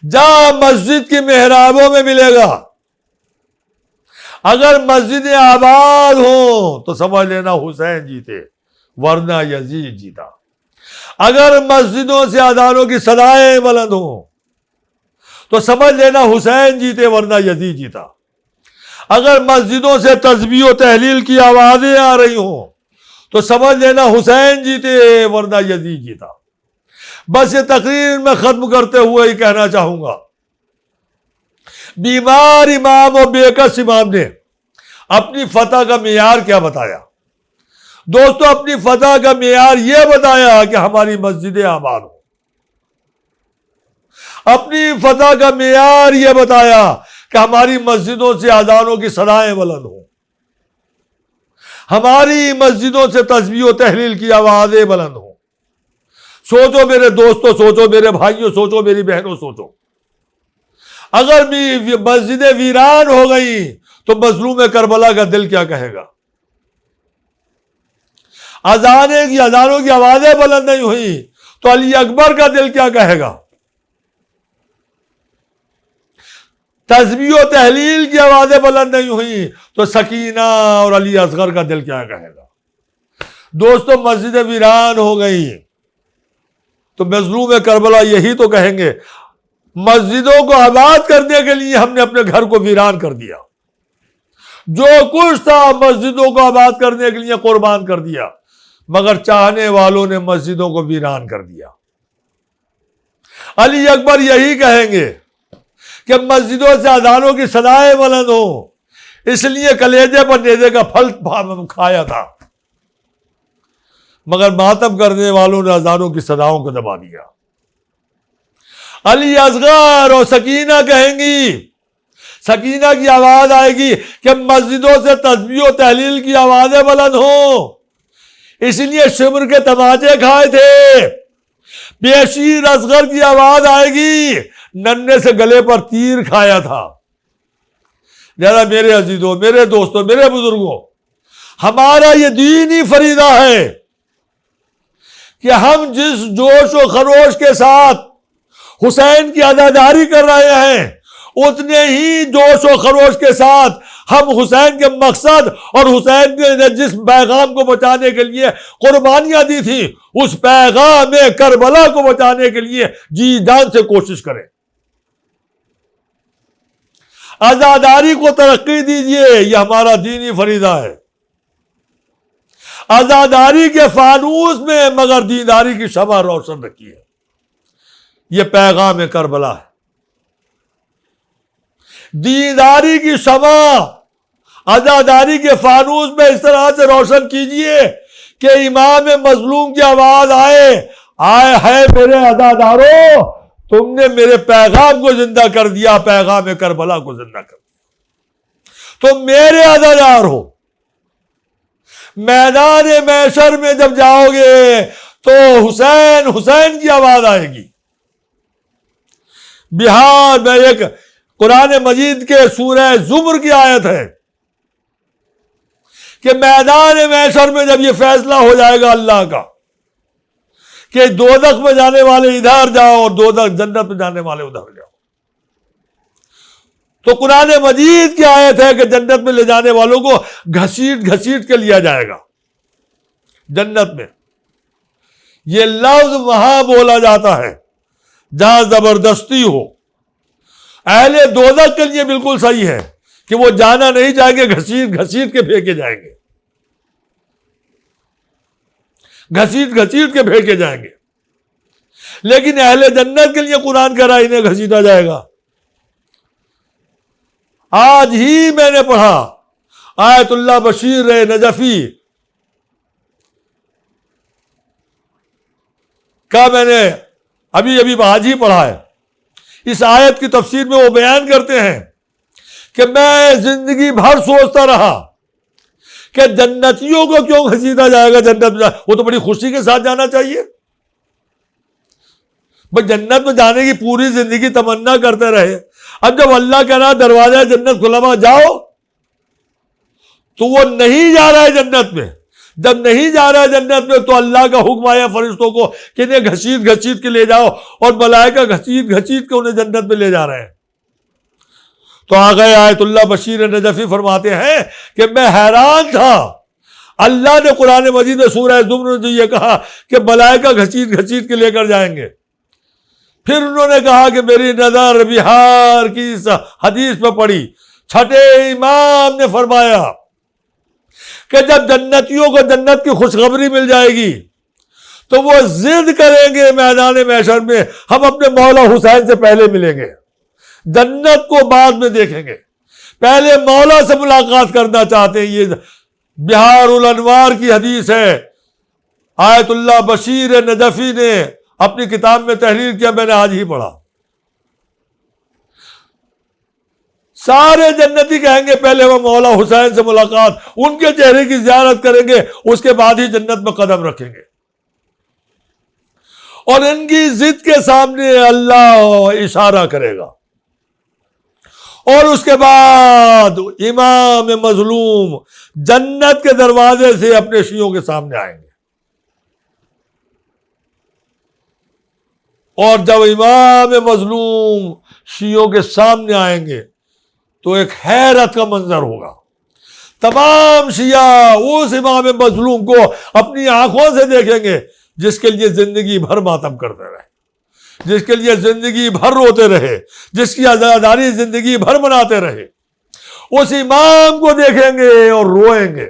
[SPEAKER 1] جہاں مسجد کی محرابوں میں ملے گا. اگر مسجدیں آباد ہوں تو سمجھ لینا حسین جیتے, ورنہ یزید جیتا. اگر مسجدوں سے اذانوں کی صدائیں بلند ہوں تو سمجھ لینا حسین جیتے, ورنہ یزید جیتا. اگر مسجدوں سے تسبیح و تحلیل کی آوازیں آ رہی ہوں تو سمجھ لینا حسین جیتے, ورنہ یزید جیتا. بس یہ تقریر میں ختم کرتے ہوئے ہی کہنا چاہوں گا, بیمار امام اور بیکس امام نے اپنی فتح کا معیار کیا بتایا؟ دوستو, اپنی فتح کا معیار یہ بتایا کہ ہماری مسجدیں آباد ہوں. اپنی فتح کا معیار یہ بتایا کہ ہماری مسجدوں سے اذانوں کی صدائیں بلند ہوں, ہماری مسجدوں سے تسبیح و تحلیل کی آوازیں بلند ہوں. سوچو میرے دوستو, سوچو میرے بھائیوں, سوچو میری بہنوں, سوچو اگر مسجدیں ویران ہو گئی تو مظلوم کربلا کا دل کیا کہے گا؟ اذانوں کی آوازیں بلند نہیں ہوئی تو علی اکبر کا دل کیا کہے گا؟ تسبیح و تحلیل کی آوازیں بلند نہیں ہوئی تو سکینہ اور علی اصغر کا دل کیا کہے گا؟ دوستو, مسجدیں ویران ہو گئی تو مظلوم کربلا یہی تو کہیں گے, مسجدوں کو آباد کرنے کے لیے ہم نے اپنے گھر کو ویران کر دیا, جو کچھ تھا مسجدوں کو آباد کرنے کے لیے قربان کر دیا, مگر چاہنے والوں نے مسجدوں کو ویران کر دیا. علی اکبر یہی کہیں گے کہ مسجدوں سے اذانوں کی صدائیں بلند ہوں, اس لیے کلیجے پر نیزے کا پھل کھایا تھا, مگر ماتم کرنے والوں نے اذانوں کی صداؤں کو دبا دیا. علی اصغر اور سکینہ کہیں گی, سکینہ کی آواز آئے گی کہ مسجدوں سے تسبیح و تحلیل کی آوازیں بلند ہوں, اس لیے شمر کے تماچے کھائے تھے. بیشیر اصغر کی آواز آئے گی, ننے سے گلے پر تیر کھایا تھا. ذرا میرے عزیزوں, میرے دوستوں, میرے بزرگوں, ہمارا یہ دین ہی فریضہ ہے کہ ہم جس جوش و خروش کے ساتھ حسین کی عزاداری کر رہے ہیں, اتنے ہی جوش و خروش کے ساتھ ہم حسین کے مقصد اور حسین نے جس پیغام کو بچانے کے لیے قربانیاں دی تھی, اس پیغام کربلا کو بچانے کے لیے جی جان سے کوشش کریں. عزاداری کو ترقی دیجیے, یہ ہمارا دینی فریضہ ہے. عزاداری کے فانوس میں مگر دینداری کی شمع روشن رکھی ہے. یہ پیغام کربلا ہے. دینداری کی شمع عزاداری کے فانوس میں اس طرح سے روشن کیجئے کہ امام مظلوم کی آواز آئے, آئے ہے میرے عزاداروں, تم نے میرے پیغام کو زندہ کر دیا, پیغام کربلا کو زندہ کر دیا, تم میرے عزادار ہو. میدان محشر میں جب جاؤ گے تو حسین حسین کی آواز آئے گی. بہار میں ایک قرآن مجید کے سورہ زمر کی آیت ہے کہ میدان محشر میں جب یہ فیصلہ ہو جائے گا اللہ کا کہ دوزخ میں جانے والے ادھر جاؤ اور دوزخ جنت میں جانے والے ادھر جاؤ، تو قرآن مجید کی آیت ہے کہ جنت میں لے جانے والوں کو گھسیٹ گھسیٹ کے لیا جائے گا جنت میں۔ یہ لفظ وہاں بولا جاتا ہے جہاں زبردستی ہو۔ اہل دوزخ کے لیے بالکل صحیح ہے کہ وہ جانا نہیں چاہیں گے، گھسیٹ گھسیٹ کے پھینکے جائیں گے، گھسیٹ گھسیٹ کے پھینکے جائیں گے۔ لیکن اہل جنت کے لیے قرآن کہہ رہا انہیں گھسیٹا جائے گا۔ آج ہی میں نے پڑھا آیت اللہ بشیر نجفی کا، میں نے ابھی آج ہی پڑھا ہے۔ اس آیت کی تفسیر میں وہ بیان کرتے ہیں کہ میں زندگی بھر سوچتا رہا کہ جنتیوں کو کیوں گھسیٹا جائے گا جنت میں، وہ تو بڑی خوشی کے ساتھ جانا چاہیے۔ بس جنت میں جانے کی پوری زندگی تمنا کرتے رہے، اب جب اللہ کہہ رہا دروازہ جنت کھلا ہوا جاؤ، تو وہ نہیں جا رہا ہے جنت میں۔ جب نہیں جا رہا ہے جنت میں تو اللہ کا حکم آیا فرشتوں کو کہ انہیں گھسیٹ گھسیٹ کے لے جاؤ، اور ملائکہ گھسیٹ گھسیٹ کے انہیں جنت میں لے جا رہے ہیں۔ تو آگئے آیت اللہ بشیر نجفی فرماتے ہیں کہ میں حیران تھا، اللہ نے قرآن مجید میں سورہ زمر میں جو یہ کہا کہ ملائکہ گھسیٹ گھسیٹ کے لے کر جائیں گے، پھر انہوں نے کہا کہ میری نظر بہار کی اس حدیث پہ پڑی، چھٹے امام نے فرمایا کہ جب جنتیوں کو جنت کی خوشخبری مل جائے گی تو وہ ضد کریں گے میدان محشر میں ہم اپنے مولا حسین سے پہلے ملیں گے، جنت کو بعد میں دیکھیں گے، پہلے مولا سے ملاقات کرنا چاہتے ہیں۔ یہ بہار الانوار کی حدیث ہے، آیت اللہ بشیر نجفی نے اپنی کتاب میں تحریر کیا، میں نے آج ہی پڑھا۔ سارے جنتی کہیں گے پہلے وہ مولا حسین سے ملاقات، ان کے چہرے کی زیارت کریں گے، اس کے بعد ہی جنت میں قدم رکھیں گے۔ اور ان کی ضد کے سامنے اللہ اشارہ کرے گا، اور اس کے بعد امام مظلوم جنت کے دروازے سے اپنے شیعوں کے سامنے آئیں گے۔ اور جب امام مظلوم شیعوں کے سامنے آئیں گے تو ایک حیرت کا منظر ہوگا۔ تمام شیعہ اس امام مظلوم کو اپنی آنکھوں سے دیکھیں گے جس کے لیے زندگی بھر ماتم کرتے رہے، جس کے لیے زندگی بھر روتے رہے، جس کی عزاداری زندگی بھر مناتے رہے، اس امام کو دیکھیں گے اور روئیں گے۔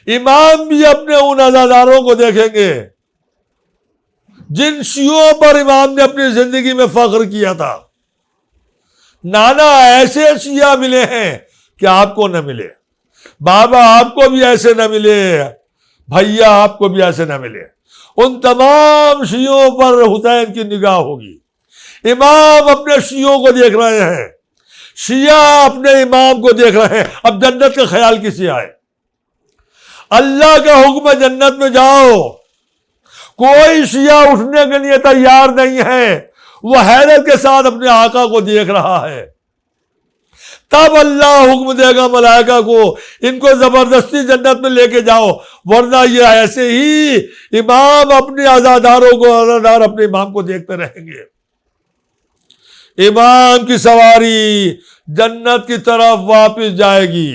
[SPEAKER 1] امام بھی اپنے ان عزاداروں کو دیکھیں گے جن شیعوں پر امام نے اپنی زندگی میں فخر کیا تھا۔ نانا ایسے شیعہ ملے ہیں کہ آپ کو نہ ملے، بابا آپ کو بھی ایسے نہ ملے، بھیا آپ کو بھی ایسے نہ ملے۔ ان تمام شیعوں پر حسین کی نگاہ ہوگی۔ امام اپنے شیعوں کو دیکھ رہے ہیں، شیعہ اپنے امام کو دیکھ رہے ہیں۔ اب جنت کا خیال کسی آئے؟ اللہ کا حکم ہے جنت میں جاؤ، کوئی شیعہ اٹھنے کے لیے تیار نہیں ہے، وہ حیرت کے ساتھ اپنے آقا کو دیکھ رہا ہے۔ تب اللہ حکم دے گا ملائکہ کو ان کو زبردستی جنت میں لے کے جاؤ، ورنہ یہ ایسے ہی امام اپنے عزاداروں کو، عزادار اپنے امام کو دیکھتے رہیں گے۔ امام کی سواری جنت کی طرف واپس جائے گی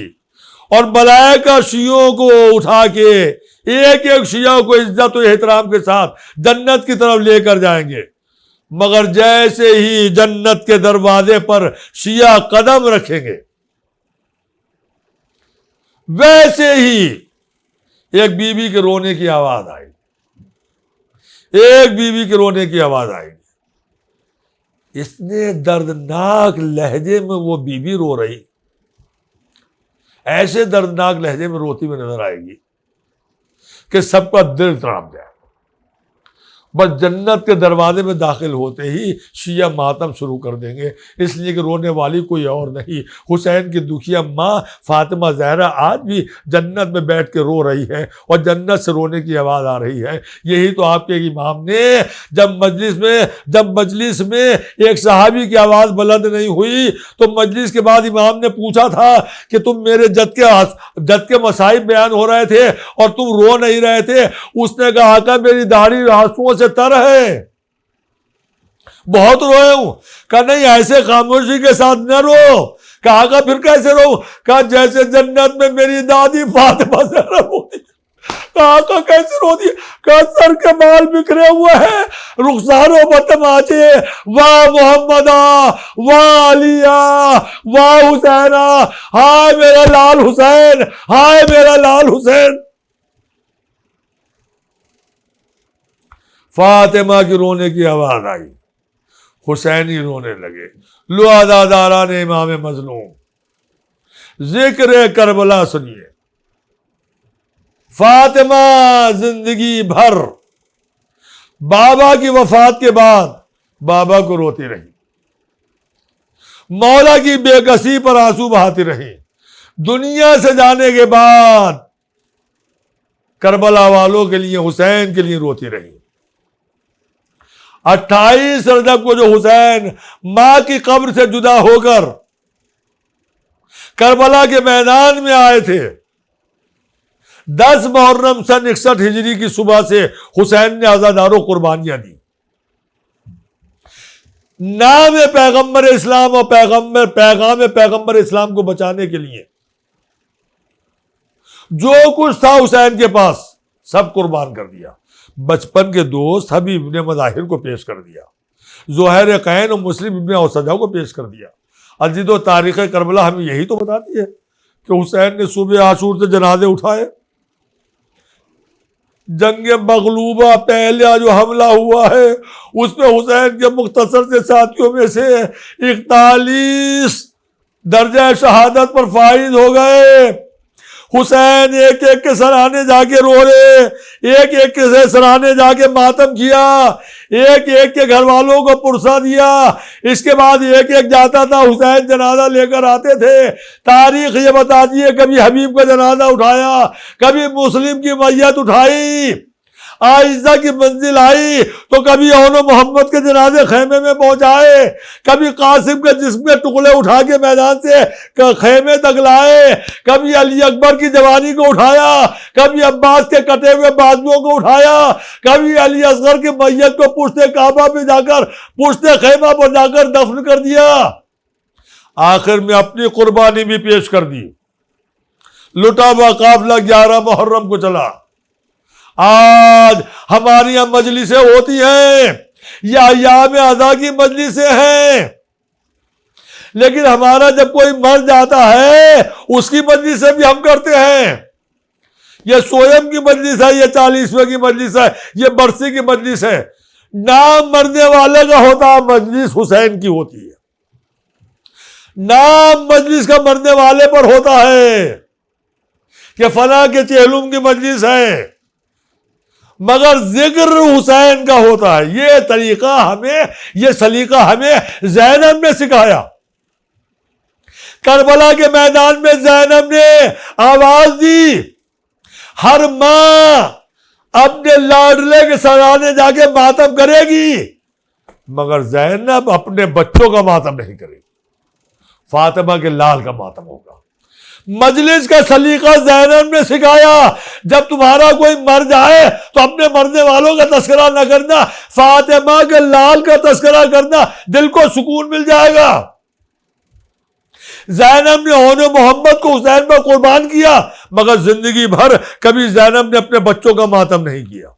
[SPEAKER 1] اور ملائکہ شیعوں کو اٹھا کے ایک ایک شیعہ کو عزت و احترام کے ساتھ جنت کی طرف لے کر جائیں گے۔ مگر جیسے ہی جنت کے دروازے پر شیعہ قدم رکھیں گے، ویسے ہی ایک بی بی کے رونے کی آواز آئے گی، ایک بی بی کے رونے کی آواز آئے گی۔ اتنے دردناک لہجے میں وہ بی بی رو رہی، ایسے دردناک لہجے میں روتی ہوئی نظر آئے گی کہ سب کا دل تڑپ جائے۔ بس جنت کے دروازے میں داخل ہوتے ہی شیعہ ماتم شروع کر دیں گے، اس لیے کہ رونے والی کوئی اور نہیں، حسین کی دکھیا ماں فاطمہ زہرا آج بھی جنت میں بیٹھ کے رو رہی ہے اور جنت سے رونے کی آواز آ رہی ہے۔ یہی تو آپ کے امام نے جب مجلس میں ایک صحابی کی آواز بلند نہیں ہوئی تو مجلس کے بعد امام نے پوچھا تھا کہ تم میرے جد کے مصائب بیان ہو رہے تھے اور تم رو نہیں رہے تھے۔ اس نے کہا آقا میری داڑھی آنسوؤں سے تر ہے، بہت روئے ہوں۔ کہا نہیں ایسے خاموشی کے ساتھ نہ رو۔ کہا آقا پھر کیسے رو؟ کہا جیسے جنت میں میری دادی فاطمہ زہرا روتی۔ کہا آقا کیسے رو دی؟ کہا سر کے بال بکھرے ہوئے ہیں، رخساروں پر تماچے، واہ محمدہ، واہ علیہ، واہ حسینہ، ہائے میرا لال حسین، ہائے میرا لال حسین۔ فاطمہ کی رونے کی آواز آئی، حسینی رونے لگے۔ لو عزاداران امام مظلوم، ذکر کربلا سنیے۔ فاطمہ زندگی بھر بابا کی وفات کے بعد بابا کو روتی رہی، مولا کی بے کسی پر آنسو بہاتی رہی۔ دنیا سے جانے کے بعد کربلا والوں کے لیے، حسین کے لیے روتی رہی۔ 28 رجب کو جو حسین ماں کی قبر سے جدا ہو کر کربلا کے میدان میں آئے تھے، 10 محرم سن 61 ہجری کی صبح سے حسین نے عزاداروں قربانیاں دی۔ نام پیغمبر اسلام اور پیغام پیغمبر اسلام کو بچانے کے لیے جو کچھ تھا حسین کے پاس سب قربان کر دیا۔ بچپن کے دوست حبیب ابن مظاہر کو پیش کر دیا، زہیر قین اور مسلم ابن اوسجہ کو پیش کر دیا۔ عزیز و تاریخ کربلا ہمیں یہی تو بتاتی ہے کہ حسین نے صبح عاشور سے جنازے اٹھائے۔ جنگ مغلوبہ پہلا جو حملہ ہوا ہے اس میں حسین کے مختصر سے ساتھیوں میں سے 41 درجہ شہادت پر فائز ہو گئے۔ حسین ایک ایک کے سرانے جا کے رو رہے، ایک ایک کے سرانے جا کے ماتم کیا، ایک ایک کے گھر والوں کو پرسہ دیا۔ اس کے بعد ایک ایک جاتا تھا، حسین جنازہ لے کر آتے تھے۔ تاریخ یہ بتاتی ہے کبھی حبیب کا جنازہ اٹھایا، کبھی مسلم کی میت اٹھائی، عائشہ کی منزل آئی تو کبھی اون و محمد کے جنازے خیمے میں پہنچائے، کبھی قاسم کے جسم کے ٹکڑے اٹھا کے میدان سے خیمے تک لائے، کبھی علی اکبر کی جوانی کو اٹھایا، کبھی عباس کے کٹے ہوئے بازوؤں کو اٹھایا، کبھی علی اصغر کی میت کو پشت کعبہ پہ جا کر، پشت خیمہ پر جا کر دفن کر دیا۔ آخر میں اپنی قربانی بھی پیش کر دی۔ لٹا ہوا قافلہ 11 محرم کو چلا۔ آج ہماری یہاں مجلسیں ہوتی ہیں، یہ ایام عزا کی مجلسیں ہیں، لیکن ہمارا جب کوئی مر جاتا ہے اس کی مجلسیں بھی ہم کرتے ہیں۔ یہ سویم کی مجلس ہے، یہ 40ویں کی مجلس ہے، یہ برسی کی مجلس ہے۔ نام مرنے والے کا ہوتا ہے، مجلس حسین کی ہوتی ہے۔ نام مجلس کا مرنے والے پر ہوتا ہے کہ فلاں کے چہلم کی مجلس ہے، مگر ذکر حسین کا ہوتا ہے۔ یہ طریقہ ہمیں، یہ سلیقہ ہمیں زینب نے سکھایا۔ کربلا کے میدان میں زینب نے آواز دی، ہر ماں اپنے لاڈلے کے سرانے جا کے ماتم کرے گی، مگر زینب اپنے بچوں کا ماتم نہیں کرے گی، فاطمہ کے لال کا ماتم ہوگا۔ مجلس کا سلیقہ زینب نے سکھایا، جب تمہارا کوئی مر جائے تو اپنے مرنے والوں کا تذکرہ نہ کرنا، فاطمہ کے لال کا تذکرہ کرنا، دل کو سکون مل جائے گا۔ زینب نے اون محمد کو حسین پر قربان کیا، مگر زندگی بھر کبھی زینب نے اپنے بچوں کا ماتم نہیں کیا۔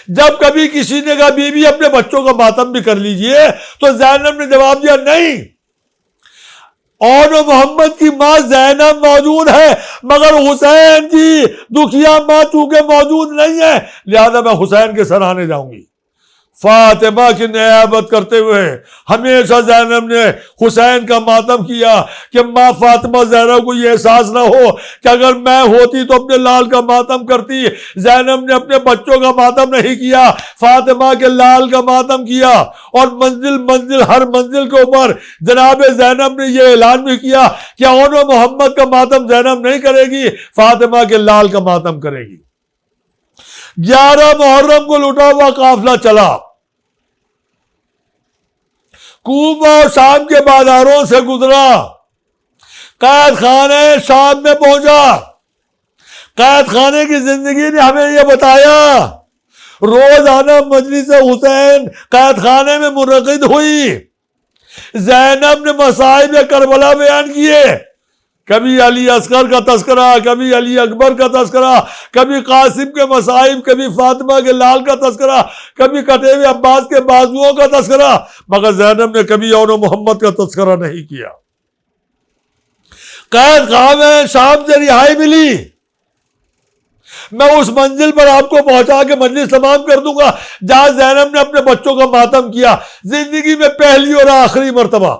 [SPEAKER 1] جب کبھی کسی نے کہا بی بی اپنے بچوں کا ماتم بھی کر لیجئے تو زینب نے جواب دیا نہیں، اون محمد کی ماں زینب موجود ہے، مگر حسین کی دکھیا ماں چونکہ موجود نہیں ہے، لہذا میں حسین کے سرانے جاؤں گی۔ فاطمہ کی نیابت کرتے ہوئے ہمیشہ زینب نے حسین کا ماتم کیا کہ ماں فاطمہ زہرا کو یہ احساس نہ ہو کہ اگر میں ہوتی تو اپنے لال کا ماتم کرتی. زینب نے اپنے بچوں کا ماتم نہیں کیا، فاطمہ کے لال کا ماتم کیا. اور منزل ہر منزل کے اوپر جناب زینب نے یہ اعلان بھی کیا کہ اون و محمد کا ماتم زینب نہیں کرے گی، فاطمہ کے لال کا ماتم کرے گی. 11 محرم کو لٹا ہوا قافلہ چلا، کوفہ اور شام کے بازاروں سے گزرا، قید خانے شام میں پہنچا. قید خانے کی زندگی نے ہمیں یہ بتایا، روزانہ مجلس حسین قید خانے میں منعقد ہوئی. زینب نے مصائب کربلا بیان کیے، کبھی علی اصغر کا تذکرہ، کبھی علی اکبر کا تذکرہ، کبھی قاسم کے مصائب، کبھی فاطمہ کے لال کا تذکرہ، کبھی کٹے ہوئے عباس کے بازوؤں کا تذکرہ، مگر زینب نے کبھی اون و محمد کا تذکرہ نہیں کیا. قید خانے شام سے رہائی ملی، میں اس منزل پر آپ کو پہنچا کے مجلس تمام کر دوں گا جہاں زینب نے اپنے بچوں کا ماتم کیا، زندگی میں پہلی اور آخری مرتبہ.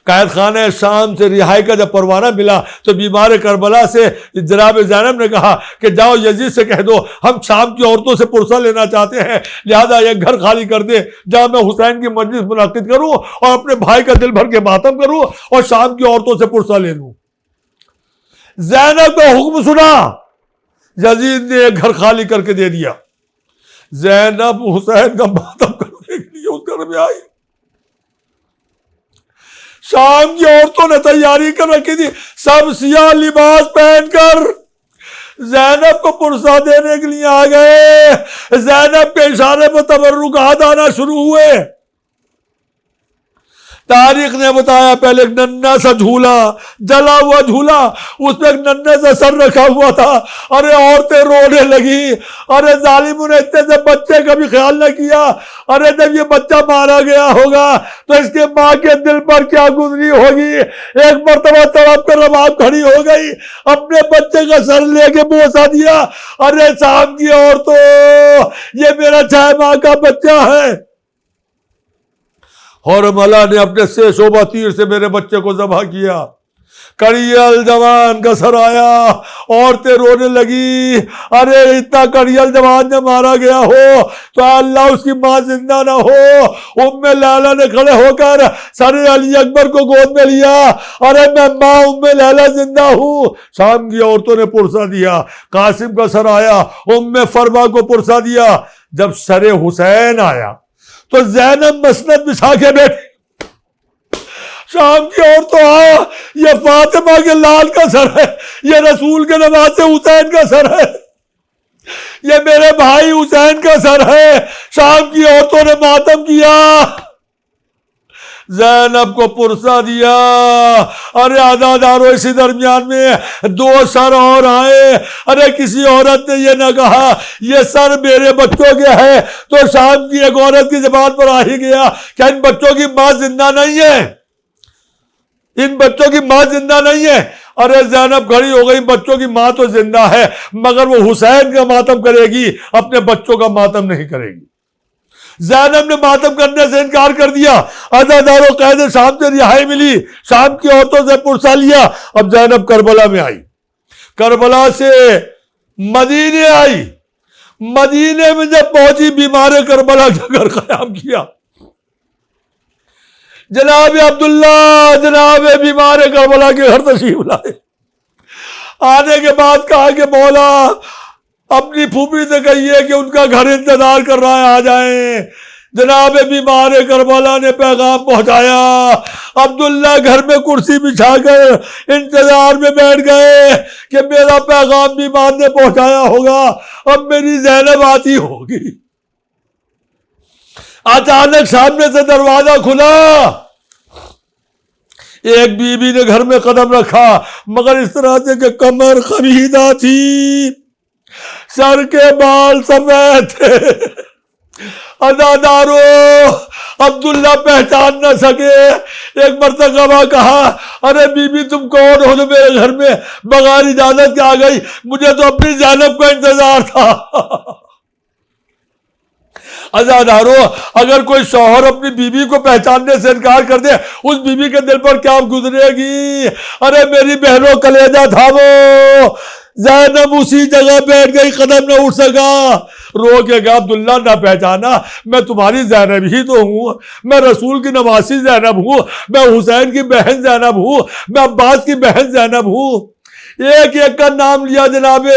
[SPEAKER 1] قید خانہ شام سے رہائی کا جب پروانہ ملا تو بیمار کربلا سے جناب زینب نے کہا کہ جاؤ یزید سے کہہ دو ہم شام کی عورتوں سے پرسہ لینا چاہتے ہیں، لہذا یہ گھر خالی کر دے جہاں میں حسین کی مجلس منعقد کروں اور اپنے بھائی کا دل بھر کے ماتم کروں اور شام کی عورتوں سے پرسہ لے لوں. زینب کا حکم سنا، یزید نے ایک گھر خالی کر کے دے دیا. زینب حسین کا ماتم کرنے کے لیے اس گھر میں آئی. شام کی عورتوں نے تیاری کر رکھی تھی، سب سیاہ لباس پہن کر زینب کو پرسہ دینے کے لیے آ گئے. زینب کے اشارے پر تبرکات آنا شروع ہوئے. تاریخ نے بتایا پہلے ایک ننھا سا جھولا، جلا ہوا جھولا، اس پہ ایک ننھے سا سر رکھا ہوا تھا. ارے عورتیں رونے لگی، ارے ظالموں نے اتنے سے بچے کا بھی خیال نہ کیا. ارے جب یہ بچہ مارا گیا ہوگا تو اس کے ماں کے دل پر کیا گزری ہوگی. ایک مرتبہ تڑپ کر رباب کھڑی ہو گئی، اپنے بچے کا سر لے کے بوسا دیا. ارے شام کی عورتوں، یہ میرا 6 ماہ کا بچہ ہے. حرملہ نے اپنے سے شعبہ تیر سے میرے بچے کو ذبح کیا. کڑیل جوان کا سر آیا، عورتیں رونے لگی. ارے اتنا کڑیل جوان جب مارا گیا ہو تو اللہ اس کی ماں زندہ نہ ہو. ام لیلا نے کھڑے ہو کر سر علی اکبر کو گود میں لیا. ارے میں ماں ام لیلا زندہ ہوں. شام کی عورتوں نے پرسہ دیا. قاسم کا سر آیا، ام فرما کو پرسہ دیا. جب سر حسین آیا تو زینب مسند بچھا کے بیٹھی. شام کی عورتوں آیا، یہ فاطمہ کے لال کا سر ہے، یہ رسول کے نواسے حسین کا سر ہے، یہ میرے بھائی حسین کا سر ہے. شام کی عورتوں نے ماتم کیا، زینب کو پرسہ دیا. ارے عزادارو، اسی درمیان میں 2 سر اور آئے. ارے کسی عورت نے یہ نہ کہا یہ سر میرے بچوں کے ہے تو شام کی ایک عورت کی زبان پر آ ہی گیا کہ ان بچوں کی ماں زندہ نہیں ہے، ان بچوں کی ماں زندہ نہیں ہے. ارے زینب کھڑی ہو گئی، بچوں کی ماں تو زندہ ہے مگر وہ حسین کا ماتم کرے گی، اپنے بچوں کا ماتم نہیں کرے گی. زینب نے ماتم کرنے سے انکار کر دیا. عزادارو، قید شام سے رہائی ملی، شام کی عورتوں سے پرسہ لیا. اب زینب کربلا میں آئی، کربلا سے مدینے آئی. مدینے میں جب پہنچی بیمار کربلا کا گھر قیام کیا. جناب عبداللہ، جناب بیمار کربلا کے گھر تشریف لائے. آنے کے بعد کہا کہ مولا اپنی پھوپھی سے کہیے کہ ان کا گھر انتظار کر رہا ہے، آ جائیں. جناب بیمار کربلا نے پیغام پہنچایا. عبداللہ گھر میں کرسی بچھا کر انتظار میں بیٹھ گئے کہ میرا پیغام بیمار نے پہنچایا ہوگا، اب میری زینب آتی ہوگی. اچانک سامنے سے دروازہ کھلا. ایک بی بی نے گھر میں قدم رکھا مگر اس طرح سے کہ کمر خمیدہ تھی، سر کے بال سفید تھے. عزادارو، عبداللہ پہچان نہ سکے. ایک مرتبہ کہا ارے بی بی تم کون ہو جو میرے گھر میں بغیر اجازت کے آ گئی؟ مجھے تو اپنی زینب کا انتظار تھا. عزادارو، اگر کوئی شوہر اپنی بیوی کو پہچاننے سے انکار کر دے، اس بیوی کے دل پر کیا گزرے گی؟ ارے میری بہنوں کلیجہ تھامو، زینب اسی جگہ بیٹھ گئی، قدم نہ اٹھ سکا، رو کے گا عبداللہ نہ پہچانا، میں تمہاری زینب ہی تو ہوں، میں رسول کی نواسی زینب ہوں، میں حسین کی بہن زینب ہوں، میں عباس کی بہن زینب ہوں۔ ایک ایک کا نام لیا جناب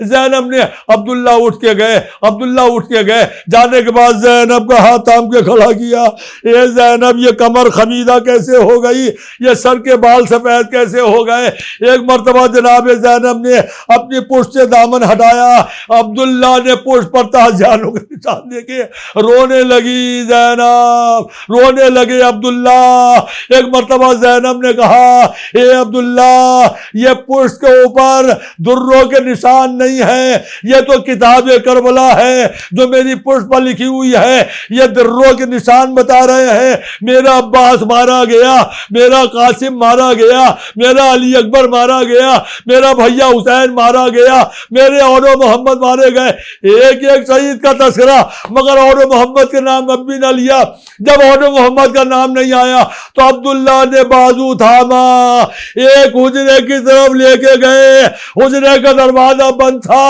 [SPEAKER 1] زینب نے۔ عبداللہ اٹھ کے گئے، جانے کے بعد زینب کا ہاتھ تھام کے کھڑا کیا، اے زینب یہ کمر خمیدہ کیسے ہو گئی، یہ سر کے بال سفید کیسے ہو گئے؟ ایک مرتبہ جناب زینب نے اپنی پشت سے دامن ہٹایا، عبداللہ نے پشت پر تازیانوں کے نشان دیکھے، رونے لگی زینب، رونے لگے عبداللہ۔ ایک مرتبہ زینب نے کہا، اے عبداللہ یہ پشت کے اوپر دروں کے نشان نہیں ہے، یہ تو کتاب کربلا ہے جو میری پشت پر لکھی ہوئی ہے، یہ دروں کے نشان بتا رہے ہیں۔ میرا عباس مارا گیا، میرا قاسم مارا گیا، میرا علی اکبر مارا گیا، میرا بھیا حسین مارا گیا، میرے اور محمد مارے گئے، ایک ایک شہید کا تذکرہ، مگر اور محمد کے نام اب بھی نہ لیا۔ جب اور محمد کا نام نہیں آیا تو عبداللہ نے بازو تھاما، ایک حجرے کی طرف لے کے گئے، حجرے کا دروازہ بند تھا،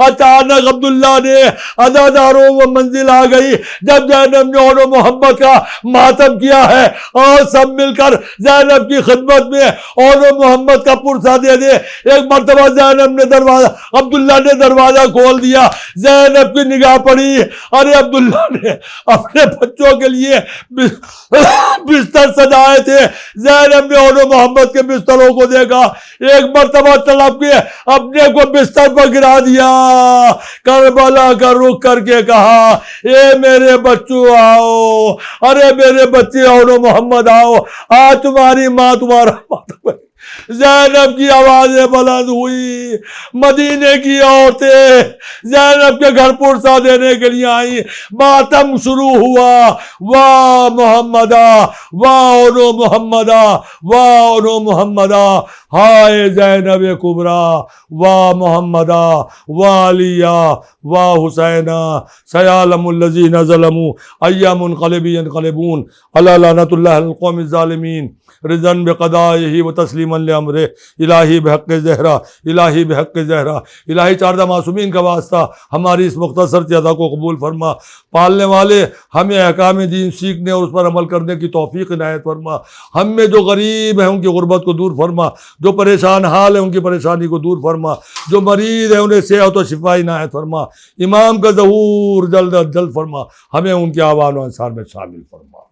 [SPEAKER 1] اچانک عبداللہ نے عزاداروں وہ منزل آ گئی جب زینب نے اور محمد کا ماتم کیا ہے، اور سب مل کر زینب کی خدمت میں اور محمد کا پرسہ دے دے۔ ایک مرتبہ زینب نے عبداللہ نے دروازہ کھول دیا، زینب کی نگاہ پڑی، ارے عبداللہ نے اپنے بچوں کے لیے بستر سجائے تھے، زینب نے اور محمد کے بستروں کو دیکھا، ایک مرتبہ تڑپ کے اپنے کو بستر پر گرا دیا، کربلا کا رخ کر کے کہا، اے میرے بچوں آؤ، ارے میرے بچے اور محمد آؤ، آج تمہاری ماں تمہارا ماتم ہے۔ زینب کی آوازیں بلند ہوئی، مدینے کی عورتیں زینب کے گھر پرسہ دینے کے لیے آئیں، ماتم شروع ہوا، واہ محمدہ، واہ اور محمدہ، واہ اور محمدہ، ہائے زینب کبریٰ، واہ محمدہ، واہ علیہ، واہ حسینہ، سیعلم الذین ظلموا ای منقلب ینقلبون، الا لعنۃ اللہ علی القوم الظالمین، رضاً بقضائہ و تسلیما لامرہ، الہی بحق زہرا، الہی بحق زہرا، الہی چاردہ معصومین کا واسطہ ہماری اس مختصر سی ادا کو قبول فرما، پالنے والے ہمیں احکام دین سیکھنے اور اس پر عمل کرنے کی توفیق عنایت فرما، ہم میں جو غریب ہیں ان کی غربت کو دور فرما، جو پریشان حال ہیں ان کی پریشانی کو دور فرما، جو مریض ہیں انہیں صحت و شفا عنایت فرما، امام کا ظہور جلد از جلد فرما، ہمیں ان کے آوان و انصار میں شامل فرما۔